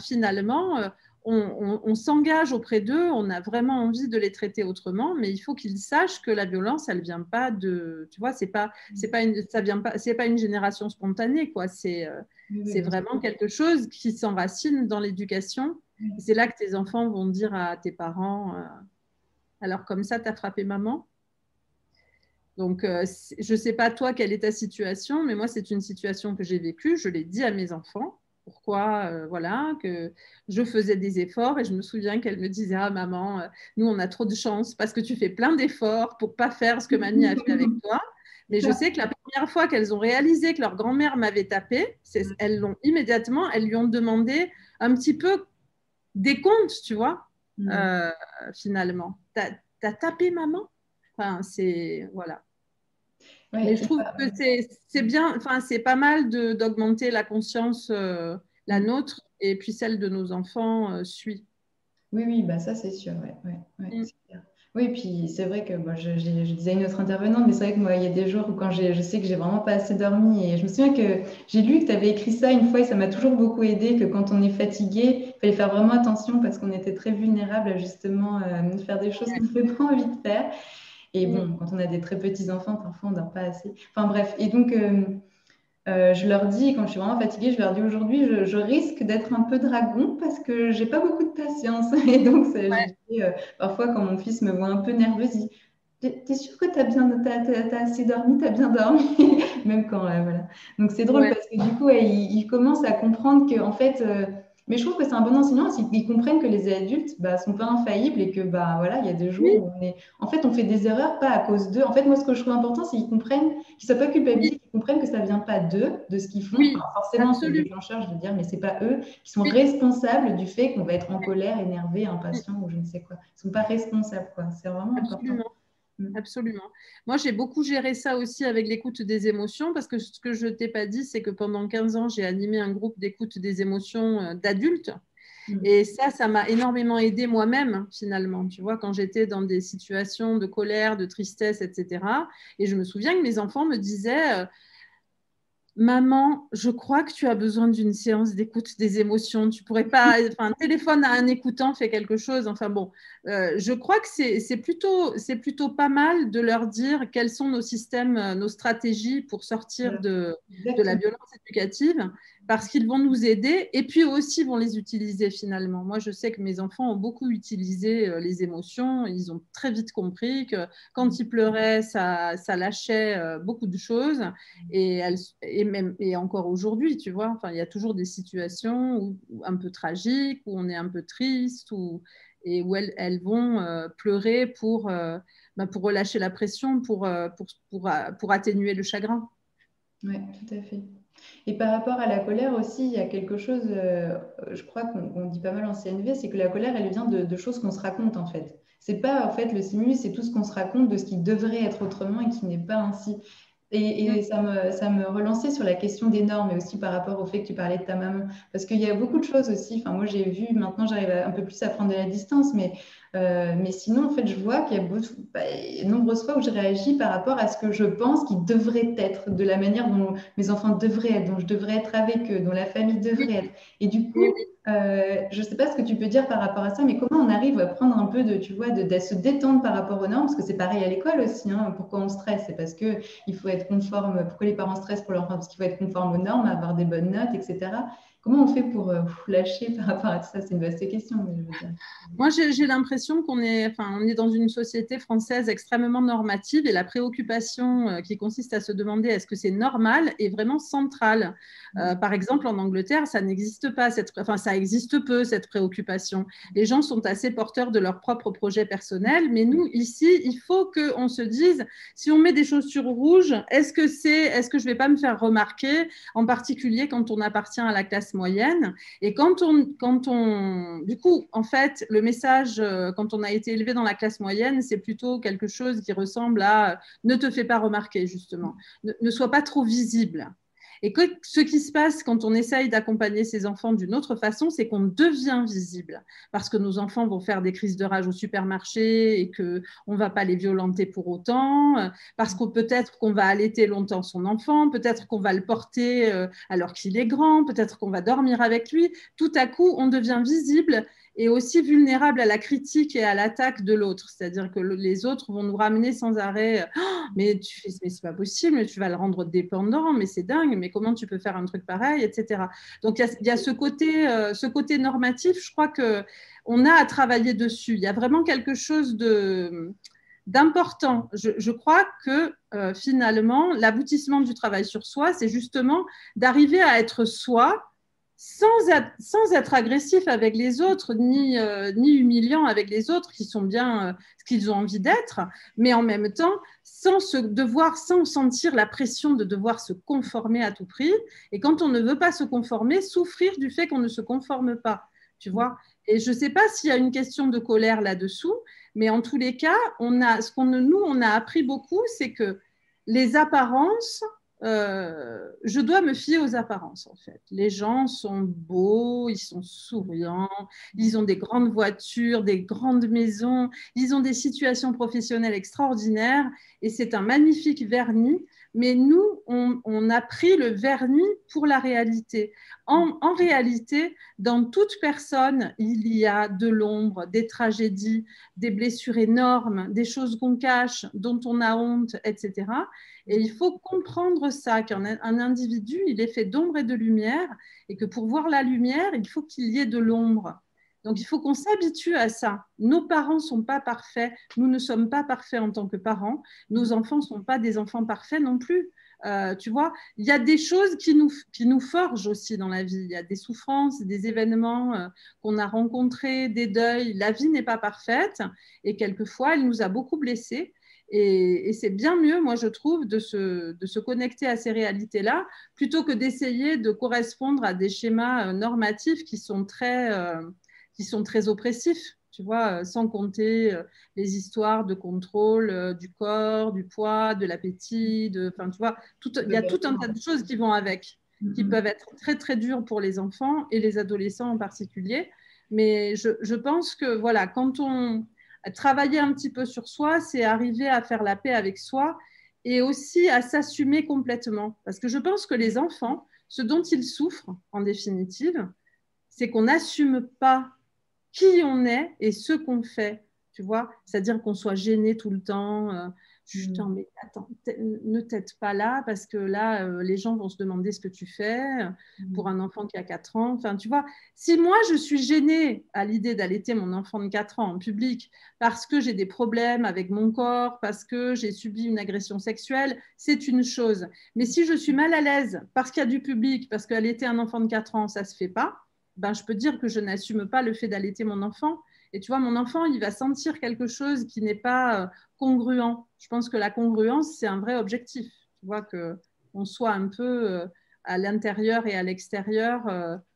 finalement, on s'engage auprès d'eux, on a vraiment envie de les traiter autrement, mais il faut qu'ils sachent que la violence, elle vient pas de, tu vois, c'est pas une génération spontanée, quoi. C'est vraiment quelque chose qui s'enracine dans l'éducation. C'est là que tes enfants vont dire à tes parents, alors comme ça, t'as frappé maman. Donc, je ne sais pas toi quelle est ta situation, mais moi, c'est une situation que j'ai vécue. Je l'ai dit à mes enfants. Pourquoi, voilà, que je faisais des efforts et je me souviens qu'elle me disait ah maman, nous on a trop de chance parce que tu fais plein d'efforts pour pas faire ce que mamie a fait avec toi. Mais je sais que la première fois qu'elles ont réalisé que leur grand-mère m'avait tapé, elles lui ont demandé un petit peu des comptes, tu vois, finalement. T'as tapé maman? Enfin, c'est voilà. Ouais, mais je trouve que c'est bien, enfin, c'est pas mal d'augmenter la conscience, la nôtre, et puis celle de nos enfants suit. Oui, bah ça c'est sûr, c'est clair. Oui, puis c'est vrai que je disais à une autre intervenante, mais c'est vrai que moi, il y a des jours où quand je sais que j'ai vraiment pas assez dormi, et je me souviens que j'ai lu que tu avais écrit ça une fois et ça m'a toujours beaucoup aidé, que quand on est fatigué, il fallait faire vraiment attention parce qu'on était très vulnérable à justement faire des choses qu'on n'avait pas envie de faire. Et bon, quand on a des très petits enfants, parfois on ne dort pas assez. Enfin bref, et donc je leur dis, quand je suis vraiment fatiguée, je leur dis aujourd'hui, je risque d'être un peu dragon parce que j'ai pas beaucoup de patience. Et donc, parfois, quand mon fils me voit un peu nerveuse, il dit, t'es sûre que t'as assez dormi, t'as bien dormi? Même quand, voilà. Donc, c'est drôle parce que du coup, il commence à comprendre que, en fait, mais je trouve que c'est un bon enseignant s'ils comprennent que les adultes sont pas infaillibles et que voilà, il y a des jours où on fait des erreurs pas à cause d'eux. En fait, moi, ce que je trouve important, c'est qu'ils comprennent, qu'ils soient pas culpabilisés, qu'ils comprennent que ça vient pas d'eux, de ce qu'ils font. Oui, enfin, forcément, c'est le déclencheur, je veux dire, mais c'est pas eux qui sont responsables du fait qu'on va être en colère, énervé, impatient ou je ne sais quoi. Ils sont pas responsables, quoi. C'est vraiment important. Absolument. Moi, j'ai beaucoup géré ça aussi avec l'écoute des émotions parce que ce que je ne t'ai pas dit, c'est que pendant 15 ans, j'ai animé un groupe d'écoute des émotions d'adultes. Et ça m'a énormément aidé moi-même, finalement. Tu vois, quand j'étais dans des situations de colère, de tristesse, etc. Et je me souviens que mes enfants me disaient maman, je crois que tu as besoin d'une séance d'écoute des émotions. Tu pourrais pas, enfin, un téléphone à un écoutant fait quelque chose. Enfin bon, je crois que c'est plutôt pas mal de leur dire quels sont nos systèmes, nos stratégies pour sortir de la violence éducative, parce qu'ils vont nous aider et puis aussi vont les utiliser finalement. Moi, je sais que mes enfants ont beaucoup utilisé les émotions. Ils ont très vite compris que quand ils pleuraient, ça lâchait beaucoup de choses et encore aujourd'hui, tu vois, enfin, il y a toujours des situations un peu tragiques, où on est un peu triste, et où elles vont pleurer pour relâcher la pression, pour atténuer le chagrin. Oui, tout à fait. Et par rapport à la colère aussi, il y a quelque chose, je crois qu'on dit pas mal en CNV, c'est que la colère, elle vient de choses qu'on se raconte en fait. C'est pas en fait le stimulus, c'est tout ce qu'on se raconte de ce qui devrait être autrement et qui n'est pas ainsi. Et ça me relançait sur la question des normes et aussi par rapport au fait que tu parlais de ta maman. Parce qu'il y a beaucoup de choses aussi. Enfin, moi, j'ai vu, maintenant, j'arrive un peu plus à prendre de la distance, mais sinon, en fait, je vois qu'il y a de nombreuses fois où je réagis par rapport à ce que je pense qu'il devrait être, de la manière dont mes enfants devraient être, dont je devrais être avec eux, dont la famille devrait être. Et du coup, je ne sais pas ce que tu peux dire par rapport à ça, mais comment on arrive à prendre un peu de se détendre par rapport aux normes, parce que c'est pareil à l'école aussi. Hein, pourquoi on stresse? C'est parce qu'il faut être conforme. Pourquoi les parents stressent pour leur enfant? Parce qu'il faut être conforme aux normes, avoir des bonnes notes, etc. comment on fait pour lâcher par rapport à tout ça? C'est une vaste question, mais je veux dire. Moi, j'ai l'impression qu'on est, enfin, on est dans une société française extrêmement normative et la préoccupation qui consiste à se demander est-ce que c'est normal est vraiment centrale. Par exemple, en Angleterre, ça n'existe pas, enfin, ça existe peu, cette préoccupation. Les gens sont assez porteurs de leurs propres projets personnels, mais nous, ici, il faut qu'on se dise, si on met des chaussures rouges, est-ce que je ne vais pas me faire remarquer, en particulier quand on appartient à la classe moyenne? Et du coup, en fait, le message, quand on a été élevé dans la classe moyenne, c'est plutôt quelque chose qui ressemble à ne te fais pas remarquer, justement. Ne sois pas trop visible. Et ce qui se passe quand on essaye d'accompagner ses enfants d'une autre façon, c'est qu'on devient visible. Parce que nos enfants vont faire des crises de rage au supermarché et qu'on ne va pas les violenter pour autant. Parce que peut-être qu'on va allaiter longtemps son enfant, peut-être qu'on va le porter alors qu'il est grand, peut-être qu'on va dormir avec lui. Tout à coup, on devient visible et aussi vulnérable à la critique et à l'attaque de l'autre. C'est-à-dire que les autres vont nous ramener sans arrêt oh, mais c'est pas possible, mais tu vas le rendre dépendant, mais c'est dingue, mais comment tu peux faire un truc pareil, etc. Donc, il y a ce côté normatif, je crois qu'on a à travailler dessus. Il y a vraiment quelque chose d'important. Je crois que finalement, l'aboutissement du travail sur soi, c'est justement d'arriver à être soi, sans être agressif avec les autres, ni humiliant avec les autres qui sont bien ce qu'ils ont envie d'être, mais en même temps, sans sentir la pression de devoir se conformer à tout prix. Et quand on ne veut pas se conformer, souffrir du fait qu'on ne se conforme pas, tu vois. Et je ne sais pas s'il y a une question de colère là-dessous, mais en tous les cas, on a appris beaucoup, c'est que les apparences, je dois me fier aux apparences, en fait. Les gens sont beaux, ils sont souriants, ils ont des grandes voitures, des grandes maisons, ils ont des situations professionnelles extraordinaires et c'est un magnifique vernis. Mais nous, on a pris le vernis pour la réalité. En réalité, dans toute personne, il y a de l'ombre, des tragédies, des blessures énormes, des choses qu'on cache, dont on a honte, etc. Et il faut comprendre ça, qu'un individu, il est fait d'ombre et de lumière, et que pour voir la lumière, il faut qu'il y ait de l'ombre. Donc, il faut qu'on s'habitue à ça. Nos parents ne sont pas parfaits. Nous ne sommes pas parfaits en tant que parents. Nos enfants ne sont pas des enfants parfaits non plus. Tu vois, il y a des choses qui nous forgent aussi dans la vie. Il y a des souffrances, des événements qu'on a rencontrés, des deuils. La vie n'est pas parfaite et quelquefois, elle nous a beaucoup blessés. Et c'est bien mieux, moi, je trouve, de se connecter à ces réalités-là plutôt que d'essayer de correspondre à des schémas normatifs qui sont très oppressifs, tu vois, sans compter les histoires de contrôle du corps, du poids, de l'appétit, enfin, tu vois, il y a tout un tas de choses qui vont avec, qui peuvent être très, très dures pour les enfants et les adolescents en particulier. Mais je pense que, voilà, quand on travailler un petit peu sur soi, c'est arriver à faire la paix avec soi et aussi à s'assumer complètement. Parce que je pense que les enfants, ce dont ils souffrent, en définitive, c'est qu'on n'assume pas qui on est et ce qu'on fait, tu vois. C'est-à-dire qu'on soit gêné tout le temps. Putain, mais attends, ne t'aide pas là parce que là, les gens vont se demander ce que tu fais pour un enfant qui a 4 ans. Enfin, tu vois, si moi, je suis gênée à l'idée d'allaiter mon enfant de 4 ans en public parce que j'ai des problèmes avec mon corps, parce que j'ai subi une agression sexuelle, c'est une chose. Mais si je suis mal à l'aise parce qu'il y a du public, parce qu'allaiter un enfant de 4 ans, ça ne se fait pas, ben, je peux dire que je n'assume pas le fait d'allaiter mon enfant. Et tu vois, mon enfant, il va sentir quelque chose qui n'est pas congruent. Je pense que la congruence, c'est un vrai objectif. Tu vois, qu'on soit un peu à l'intérieur et à l'extérieur,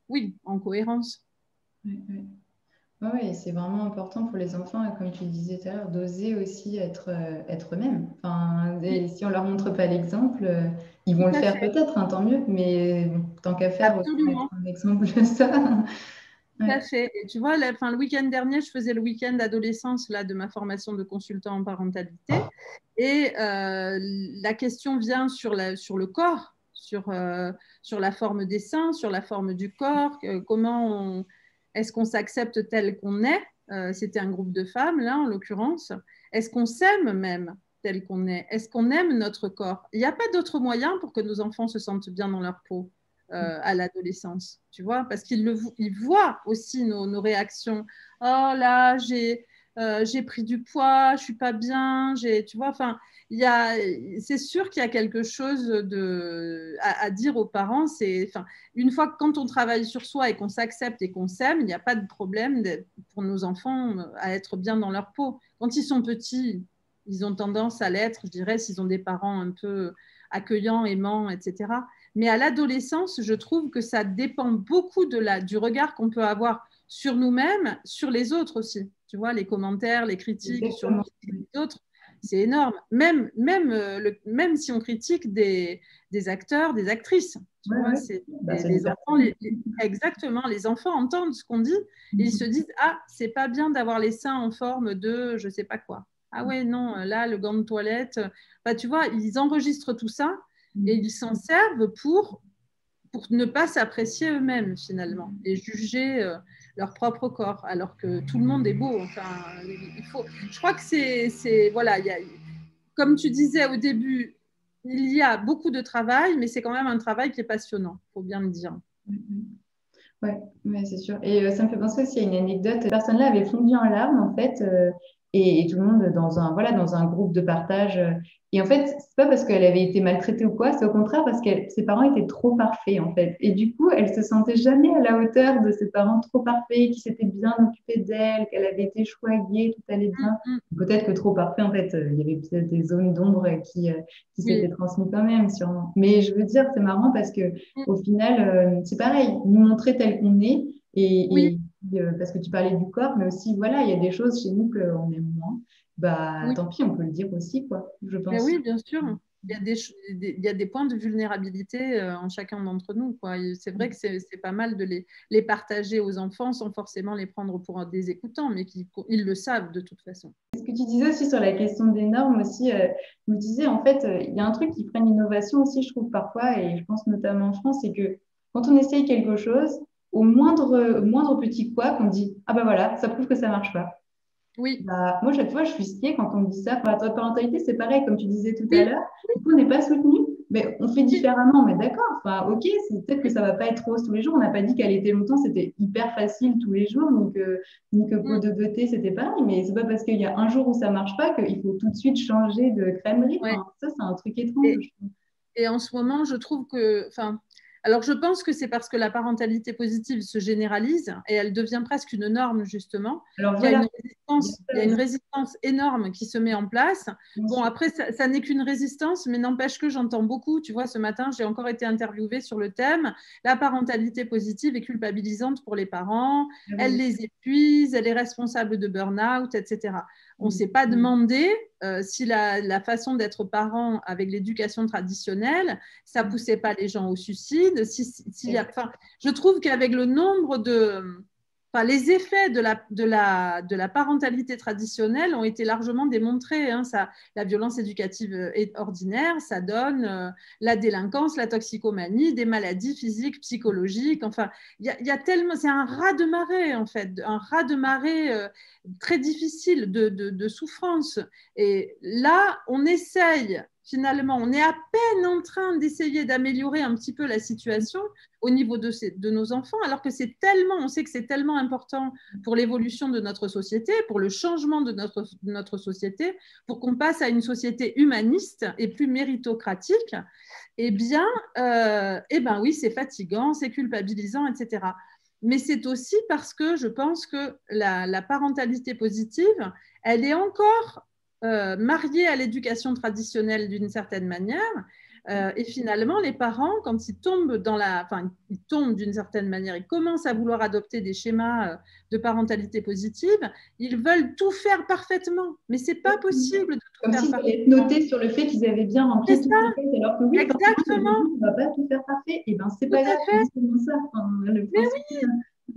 oui, en cohérence. Oui, oui. Oui, c'est vraiment important pour les enfants, et comme tu le disais tout à l'heure, d'oser aussi être eux-mêmes. Enfin, si on leur montre pas l'exemple, ils vont le faire peut-être, hein, tant mieux, mais bon, tant qu'à faire, autant être un exemple de ça. Tout à fait. Et tu vois, le week-end dernier, je faisais le week-end d'adolescence de ma formation de consultant en parentalité. Et la question vient sur le corps, sur la forme des seins, sur la forme du corps, est-ce qu'on s'accepte tel qu'on est? C'était un groupe de femmes, là, en l'occurrence. Est-ce qu'on s'aime même tel qu'on est? Est-ce qu'on aime notre corps? Il n'y a pas d'autre moyen pour que nos enfants se sentent bien dans leur peau. à l'adolescence, tu vois, parce qu'ils voient aussi nos réactions. Oh là, j'ai pris du poids, je suis pas bien, tu vois, enfin, c'est sûr qu'il y a quelque chose à dire aux parents. Enfin, une fois que quand on travaille sur soi et qu'on s'accepte et qu'on s'aime, il n'y a pas de problème pour nos enfants à être bien dans leur peau. Quand ils sont petits, ils ont tendance à l'être, je dirais, s'ils ont des parents un peu accueillants, aimants, etc. Mais à l'adolescence, je trouve que ça dépend beaucoup du regard qu'on peut avoir sur nous-mêmes, sur les autres aussi. Tu vois, les commentaires, les critiques sur les autres, c'est énorme. Même si on critique des acteurs, des actrices, tu vois, les enfants, exactement, les enfants entendent ce qu'on dit et ils se disent « Ah, c'est pas bien d'avoir les seins en forme de je sais pas quoi. Ah ouais, non, là, le gant de toilette. » Bah, tu vois, ils enregistrent tout ça et ils s'en servent pour ne pas s'apprécier eux-mêmes finalement et juger leur propre corps, alors que tout le monde est beau. Enfin, je crois que voilà, comme tu disais au début, il y a beaucoup de travail, mais c'est quand même un travail qui est passionnant, il faut bien le dire. Ouais, c'est sûr. Et ça me fait penser aussi à une anecdote. Cette personne-là avait fondu en larmes, en fait, et tout le monde dans un groupe de partage. Et en fait, c'est pas parce qu'elle avait été maltraitée ou quoi, c'est au contraire parce que ses parents étaient trop parfaits, en fait. Et du coup, elle se sentait jamais à la hauteur de ses parents trop parfaits, qui s'étaient bien occupés d'elle, qu'elle avait été choyée, tout allait bien. Peut-être que trop parfait, en fait, il y avait peut-être des zones d'ombre qui s'étaient transmises quand même, sûrement. Mais je veux dire, c'est marrant parce que au final, c'est pareil, nous montrer tel qu'on est, parce que tu parlais du corps, mais aussi, voilà, il y a des choses chez nous qu'on aime moins. Bah, tant pis, on peut le dire aussi, quoi, je pense. Mais oui, bien sûr. Il y a des points de vulnérabilité en chacun d'entre nous, quoi. C'est vrai que c'est pas mal de les partager aux enfants sans forcément les prendre pour des écoutants, mais ils le savent de toute façon. Ce que tu disais aussi sur la question des normes aussi, je me disais, en fait, il y a un truc qui freine l'innovation aussi, je trouve parfois, et je pense notamment en France, c'est que quand on essaye quelque chose, au moindre petit couac, on dit, ah bah voilà, ça prouve que ça marche pas. Oui. Bah, moi, chaque fois, je suis sciée quand on me dit ça. Pour la parentalité, c'est pareil, comme tu disais tout à l'heure. Du coup, on n'est pas soutenu, mais on fait différemment. Mais d'accord, enfin, ok, c'est peut-être que ça va pas être rose tous les jours. On n'a pas dit qu'elle était longtemps, c'était hyper facile tous les jours, ni que peau de beauté, c'était pareil. Mais c'est pas parce qu'il y a un jour où ça marche pas qu'il faut tout de suite changer de crèmerie. Enfin, ça, c'est un truc étrange. Et en ce moment, je trouve que, alors, je pense que c'est parce que la parentalité positive se généralise et elle devient presque une norme, justement. Alors, il y a une résistance énorme qui se met en place. Bon, après, ça n'est qu'une résistance, mais n'empêche que j'entends beaucoup. Tu vois, ce matin, j'ai encore été interviewée sur le thème. La parentalité positive est culpabilisante pour les parents. Elle les épuise, elle est responsable de burn-out, etc. On ne s'est pas demandé si la façon d'être parent avec l'éducation traditionnelle, ça ne poussait pas les gens au suicide. Je trouve qu'avec le nombre les effets de la parentalité traditionnelle ont été largement démontrés. Hein. La violence éducative est ordinaire, ça donne la délinquance, la toxicomanie, des maladies physiques, psychologiques. Enfin, il y a tellement, c'est un raz-de-marée en fait, un raz-de-marée très difficile de souffrance. Et là, on essaye. Finalement, on est à peine en train d'essayer d'améliorer un petit peu la situation au niveau de nos enfants, alors que on sait que c'est tellement important pour l'évolution de notre société, pour le changement de notre société, pour qu'on passe à une société humaniste et plus méritocratique. Eh bien, oui, c'est fatigant, c'est culpabilisant, etc. Mais c'est aussi parce que je pense que la parentalité positive, elle est encore mariés à l'éducation traditionnelle d'une certaine manière. Et finalement, les parents, quand ils tombent ils tombent d'une certaine manière, ils commencent à vouloir adopter des schémas de parentalité positive, ils veulent tout faire parfaitement. Mais c'est pas possible de tout faire parfaitement. Comme s'ils noter sur le fait qu'ils avaient bien rempli toutes les cases, alors que oui, exactement. On ne va pas tout faire parfait. Et ben c'est pas grave, c'est ça. Mais oui,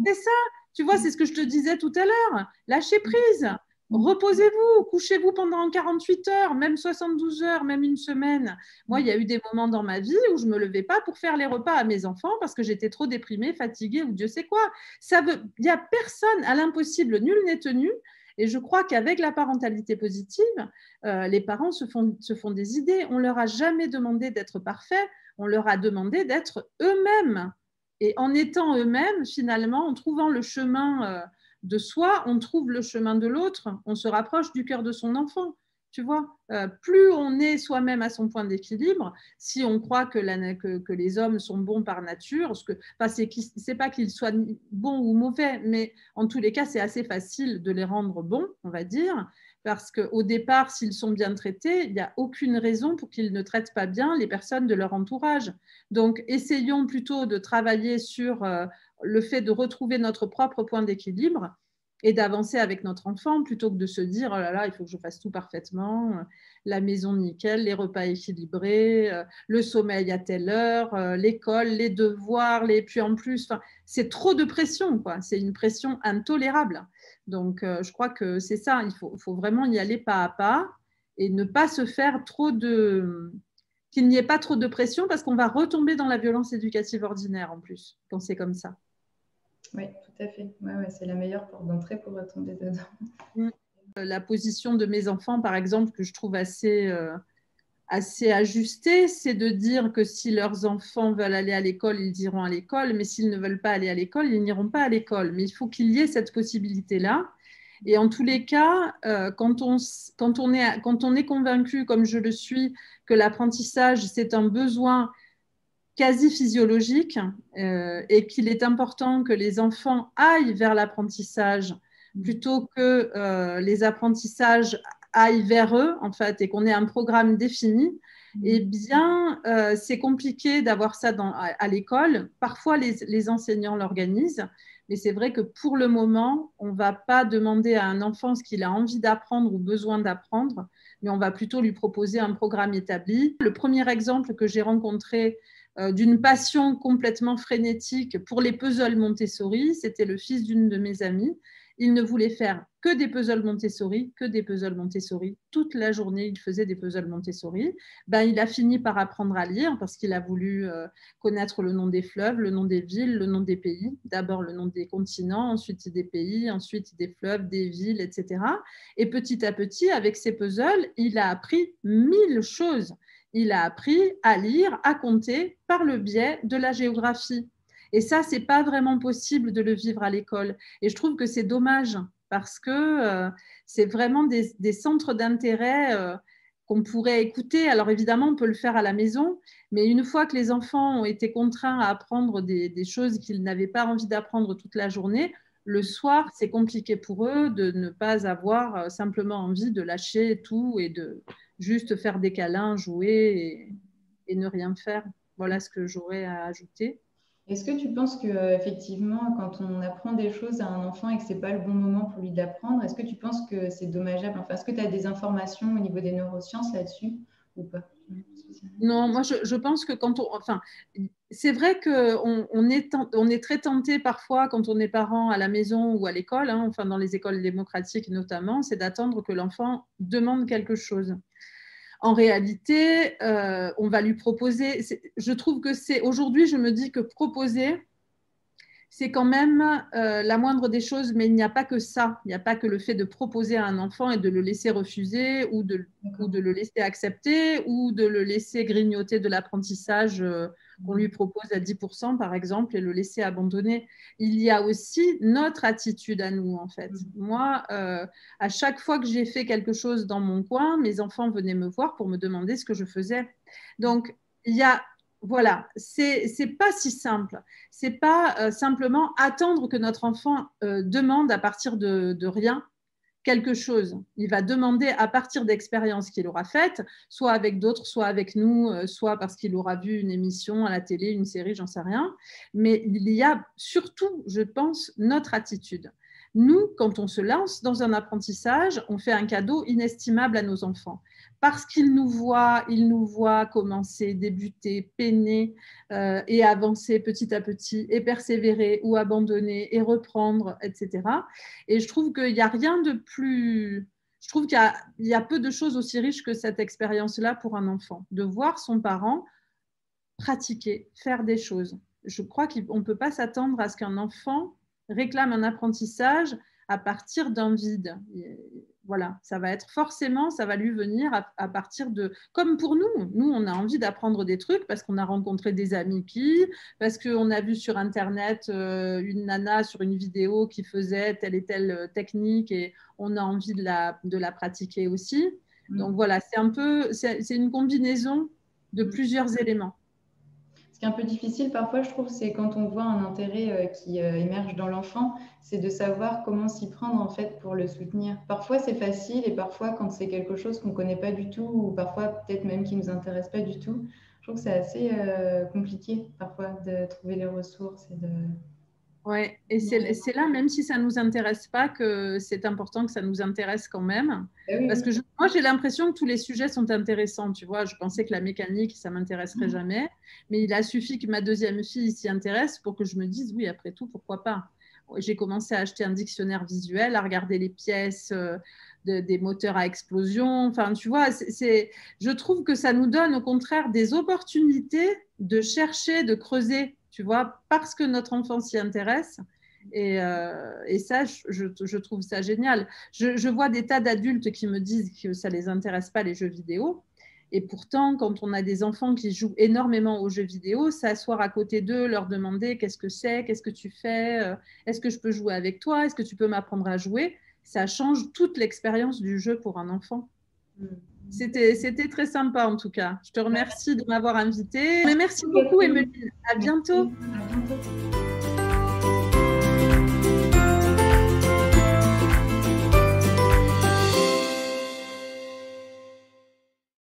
c'est ça. Tu vois, c'est ce que je te disais tout à l'heure. Lâchez prise. Reposez-vous, couchez-vous pendant 48 heures, même 72 heures, même une semaine. Moi, il y a eu des moments dans ma vie où je ne me levais pas pour faire les repas à mes enfants parce que j'étais trop déprimée, fatiguée ou Dieu sait quoi. Il n'y a personne à l'impossible, nul n'est tenu. Et je crois qu'avec la parentalité positive, les parents se font des idées. On ne leur a jamais demandé d'être parfaits. on leur a demandé d'être eux-mêmes. Et en étant eux-mêmes, finalement, en trouvant le chemin de soi, on trouve le chemin de l'autre, on se rapproche du cœur de son enfant. Tu vois, plus on est soi-même à son point d'équilibre, si on croit que les hommes sont bons par nature, c'est pas qu'ils soient bons ou mauvais, mais en tous les cas, c'est assez facile de les rendre bons, on va dire, parce qu'au départ, s'ils sont bien traités, il n'y a aucune raison pour qu'ils ne traitent pas bien les personnes de leur entourage. Donc, essayons plutôt de travailler sur le fait de retrouver notre propre point d'équilibre et d'avancer avec notre enfant plutôt que de se dire oh là là, il faut que je fasse tout parfaitement, la maison nickel, les repas équilibrés, le sommeil à telle heure, l'école, les devoirs, puis en plus, c'est trop de pression, quoi. C'est une pression intolérable. Donc, je crois que c'est ça, il faut vraiment y aller pas à pas et ne pas se faire qu'il n'y ait pas trop de pression parce qu'on va retomber dans la violence éducative ordinaire en plus, quand c'est comme ça. Oui, tout à fait. Ouais, c'est la meilleure porte d'entrée pour retomber dedans. La position de mes enfants, par exemple, que je trouve assez ajustée, c'est de dire que si leurs enfants veulent aller à l'école, ils iront à l'école, mais s'ils ne veulent pas aller à l'école, ils n'iront pas à l'école. Mais il faut qu'il y ait cette possibilité-là. Et en tous les cas, quand on est convaincu, comme je le suis, que l'apprentissage, c'est un besoin quasi physiologique et qu'il est important que les enfants aillent vers l'apprentissage plutôt que les apprentissages aillent vers eux, en fait, et qu'on ait un programme défini, eh bien, c'est compliqué d'avoir ça à l'école. Parfois, les enseignants l'organisent, mais c'est vrai que pour le moment, on ne va pas demander à un enfant ce qu'il a envie d'apprendre ou besoin d'apprendre, mais on va plutôt lui proposer un programme établi. Le premier exemple que j'ai rencontré d'une passion complètement frénétique pour les puzzles Montessori, c'était le fils d'une de mes amies. Il ne voulait faire que des puzzles Montessori, Toute la journée, il faisait des puzzles Montessori. Il a fini par apprendre à lire parce qu'il a voulu connaître le nom des fleuves, le nom des villes, le nom des pays. D'abord le nom des continents, ensuite des pays, ensuite des fleuves, des villes, etc. Et petit à petit, avec ces puzzles, il a appris 1000 choses. Il a appris à lire, à compter par le biais de la géographie. Et ça, ce n'est pas vraiment possible de le vivre à l'école. Et je trouve que c'est dommage parce que c'est vraiment des centres d'intérêt qu'on pourrait écouter. Alors évidemment, on peut le faire à la maison, mais une fois que les enfants ont été contraints à apprendre des choses qu'ils n'avaient pas envie d'apprendre toute la journée, le soir, c'est compliqué pour eux de ne pas avoir simplement envie de lâcher tout et de juste faire des câlins, jouer et ne rien faire. Voilà ce que j'aurais à ajouter. Est-ce que tu penses que effectivement, quand on apprend des choses à un enfant et que c'est pas le bon moment pour lui d'apprendre, est-ce que tu penses que c'est dommageable? Enfin, est-ce que tu as des informations au niveau des neurosciences là-dessus ou pas? Non, moi je pense que c'est vrai qu'on est très tenté parfois quand on est parent à la maison ou à l'école, enfin dans les écoles démocratiques notamment, c'est d'attendre que l'enfant demande quelque chose. En réalité, on va lui proposer. Je trouve que aujourd'hui, je me dis que proposer, c'est quand même la moindre des choses, mais il n'y a pas que ça. Il n'y a pas que le fait de proposer à un enfant et de le laisser refuser ou de le laisser accepter ou de le laisser grignoter de l'apprentissage qu'on lui propose à 10%, par exemple, et le laisser abandonner. Il y a aussi notre attitude à nous, en fait. Moi, à chaque fois que j'ai fait quelque chose dans mon coin, mes enfants venaient me voir pour me demander ce que je faisais. Donc, il y a... Voilà, c'est pas si simple. C'est pas simplement attendre que notre enfant demande à partir de rien quelque chose. Il va demander à partir d'expériences qu'il aura faites, soit avec d'autres, soit avec nous, soit parce qu'il aura vu une émission à la télé, une série, j'en sais rien. Mais il y a surtout, je pense, notre attitude. Nous, quand on se lance dans un apprentissage, on fait un cadeau inestimable à nos enfants. Parce qu'ils nous voient commencer, débuter, peiner et avancer petit à petit, et persévérer ou abandonner et reprendre, etc. Et je trouve qu'il n'y a rien de plus... Je trouve qu'il y a peu de choses aussi riches que cette expérience-là pour un enfant, de voir son parent pratiquer, faire des choses. Je crois qu'on ne peut pas s'attendre à ce qu'un enfant réclame un apprentissage à partir d'un vide. Voilà, ça va être forcément, ça va lui venir à partir de… Comme pour nous, on a envie d'apprendre des trucs parce qu'on a rencontré des amis parce qu'on a vu sur Internet une nana sur une vidéo qui faisait telle et telle technique et on a envie de la pratiquer aussi. Donc voilà, c'est une combinaison de plusieurs éléments. Ce qui est un peu difficile parfois, je trouve, c'est quand on voit un intérêt qui émerge dans l'enfant, c'est de savoir comment s'y prendre en fait pour le soutenir. Parfois c'est facile et parfois quand c'est quelque chose qu'on ne connaît pas du tout ou parfois peut-être même qui ne nous intéresse pas du tout, je trouve que c'est assez compliqué parfois de trouver les ressources et de… Ouais, et c'est là, même si ça ne nous intéresse pas, que c'est important que ça nous intéresse quand même. Oui, parce que moi, j'ai l'impression que tous les sujets sont intéressants. Tu vois, je pensais que la mécanique, ça ne m'intéresserait jamais. Mais il a suffi que ma deuxième fille s'y intéresse pour que je me dise, oui, après tout, pourquoi pas. J'ai commencé à acheter un dictionnaire visuel, à regarder les pièces des moteurs à explosion. Enfin, tu vois, je trouve que ça nous donne au contraire des opportunités de chercher, de creuser, tu vois, parce que notre enfant s'y intéresse. Et ça, je trouve ça génial. Je vois des tas d'adultes qui me disent que ça ne les intéresse pas, les jeux vidéo. Et pourtant, quand on a des enfants qui jouent énormément aux jeux vidéo, s'asseoir à côté d'eux, leur demander qu'est-ce que c'est, qu'est-ce que tu fais, est-ce que je peux jouer avec toi, est-ce que tu peux m'apprendre à jouer, ça change toute l'expérience du jeu pour un enfant. C'était très sympa en tout cas. Je te remercie de m'avoir invitée. Mais merci beaucoup, Emeline. À bientôt. À bientôt.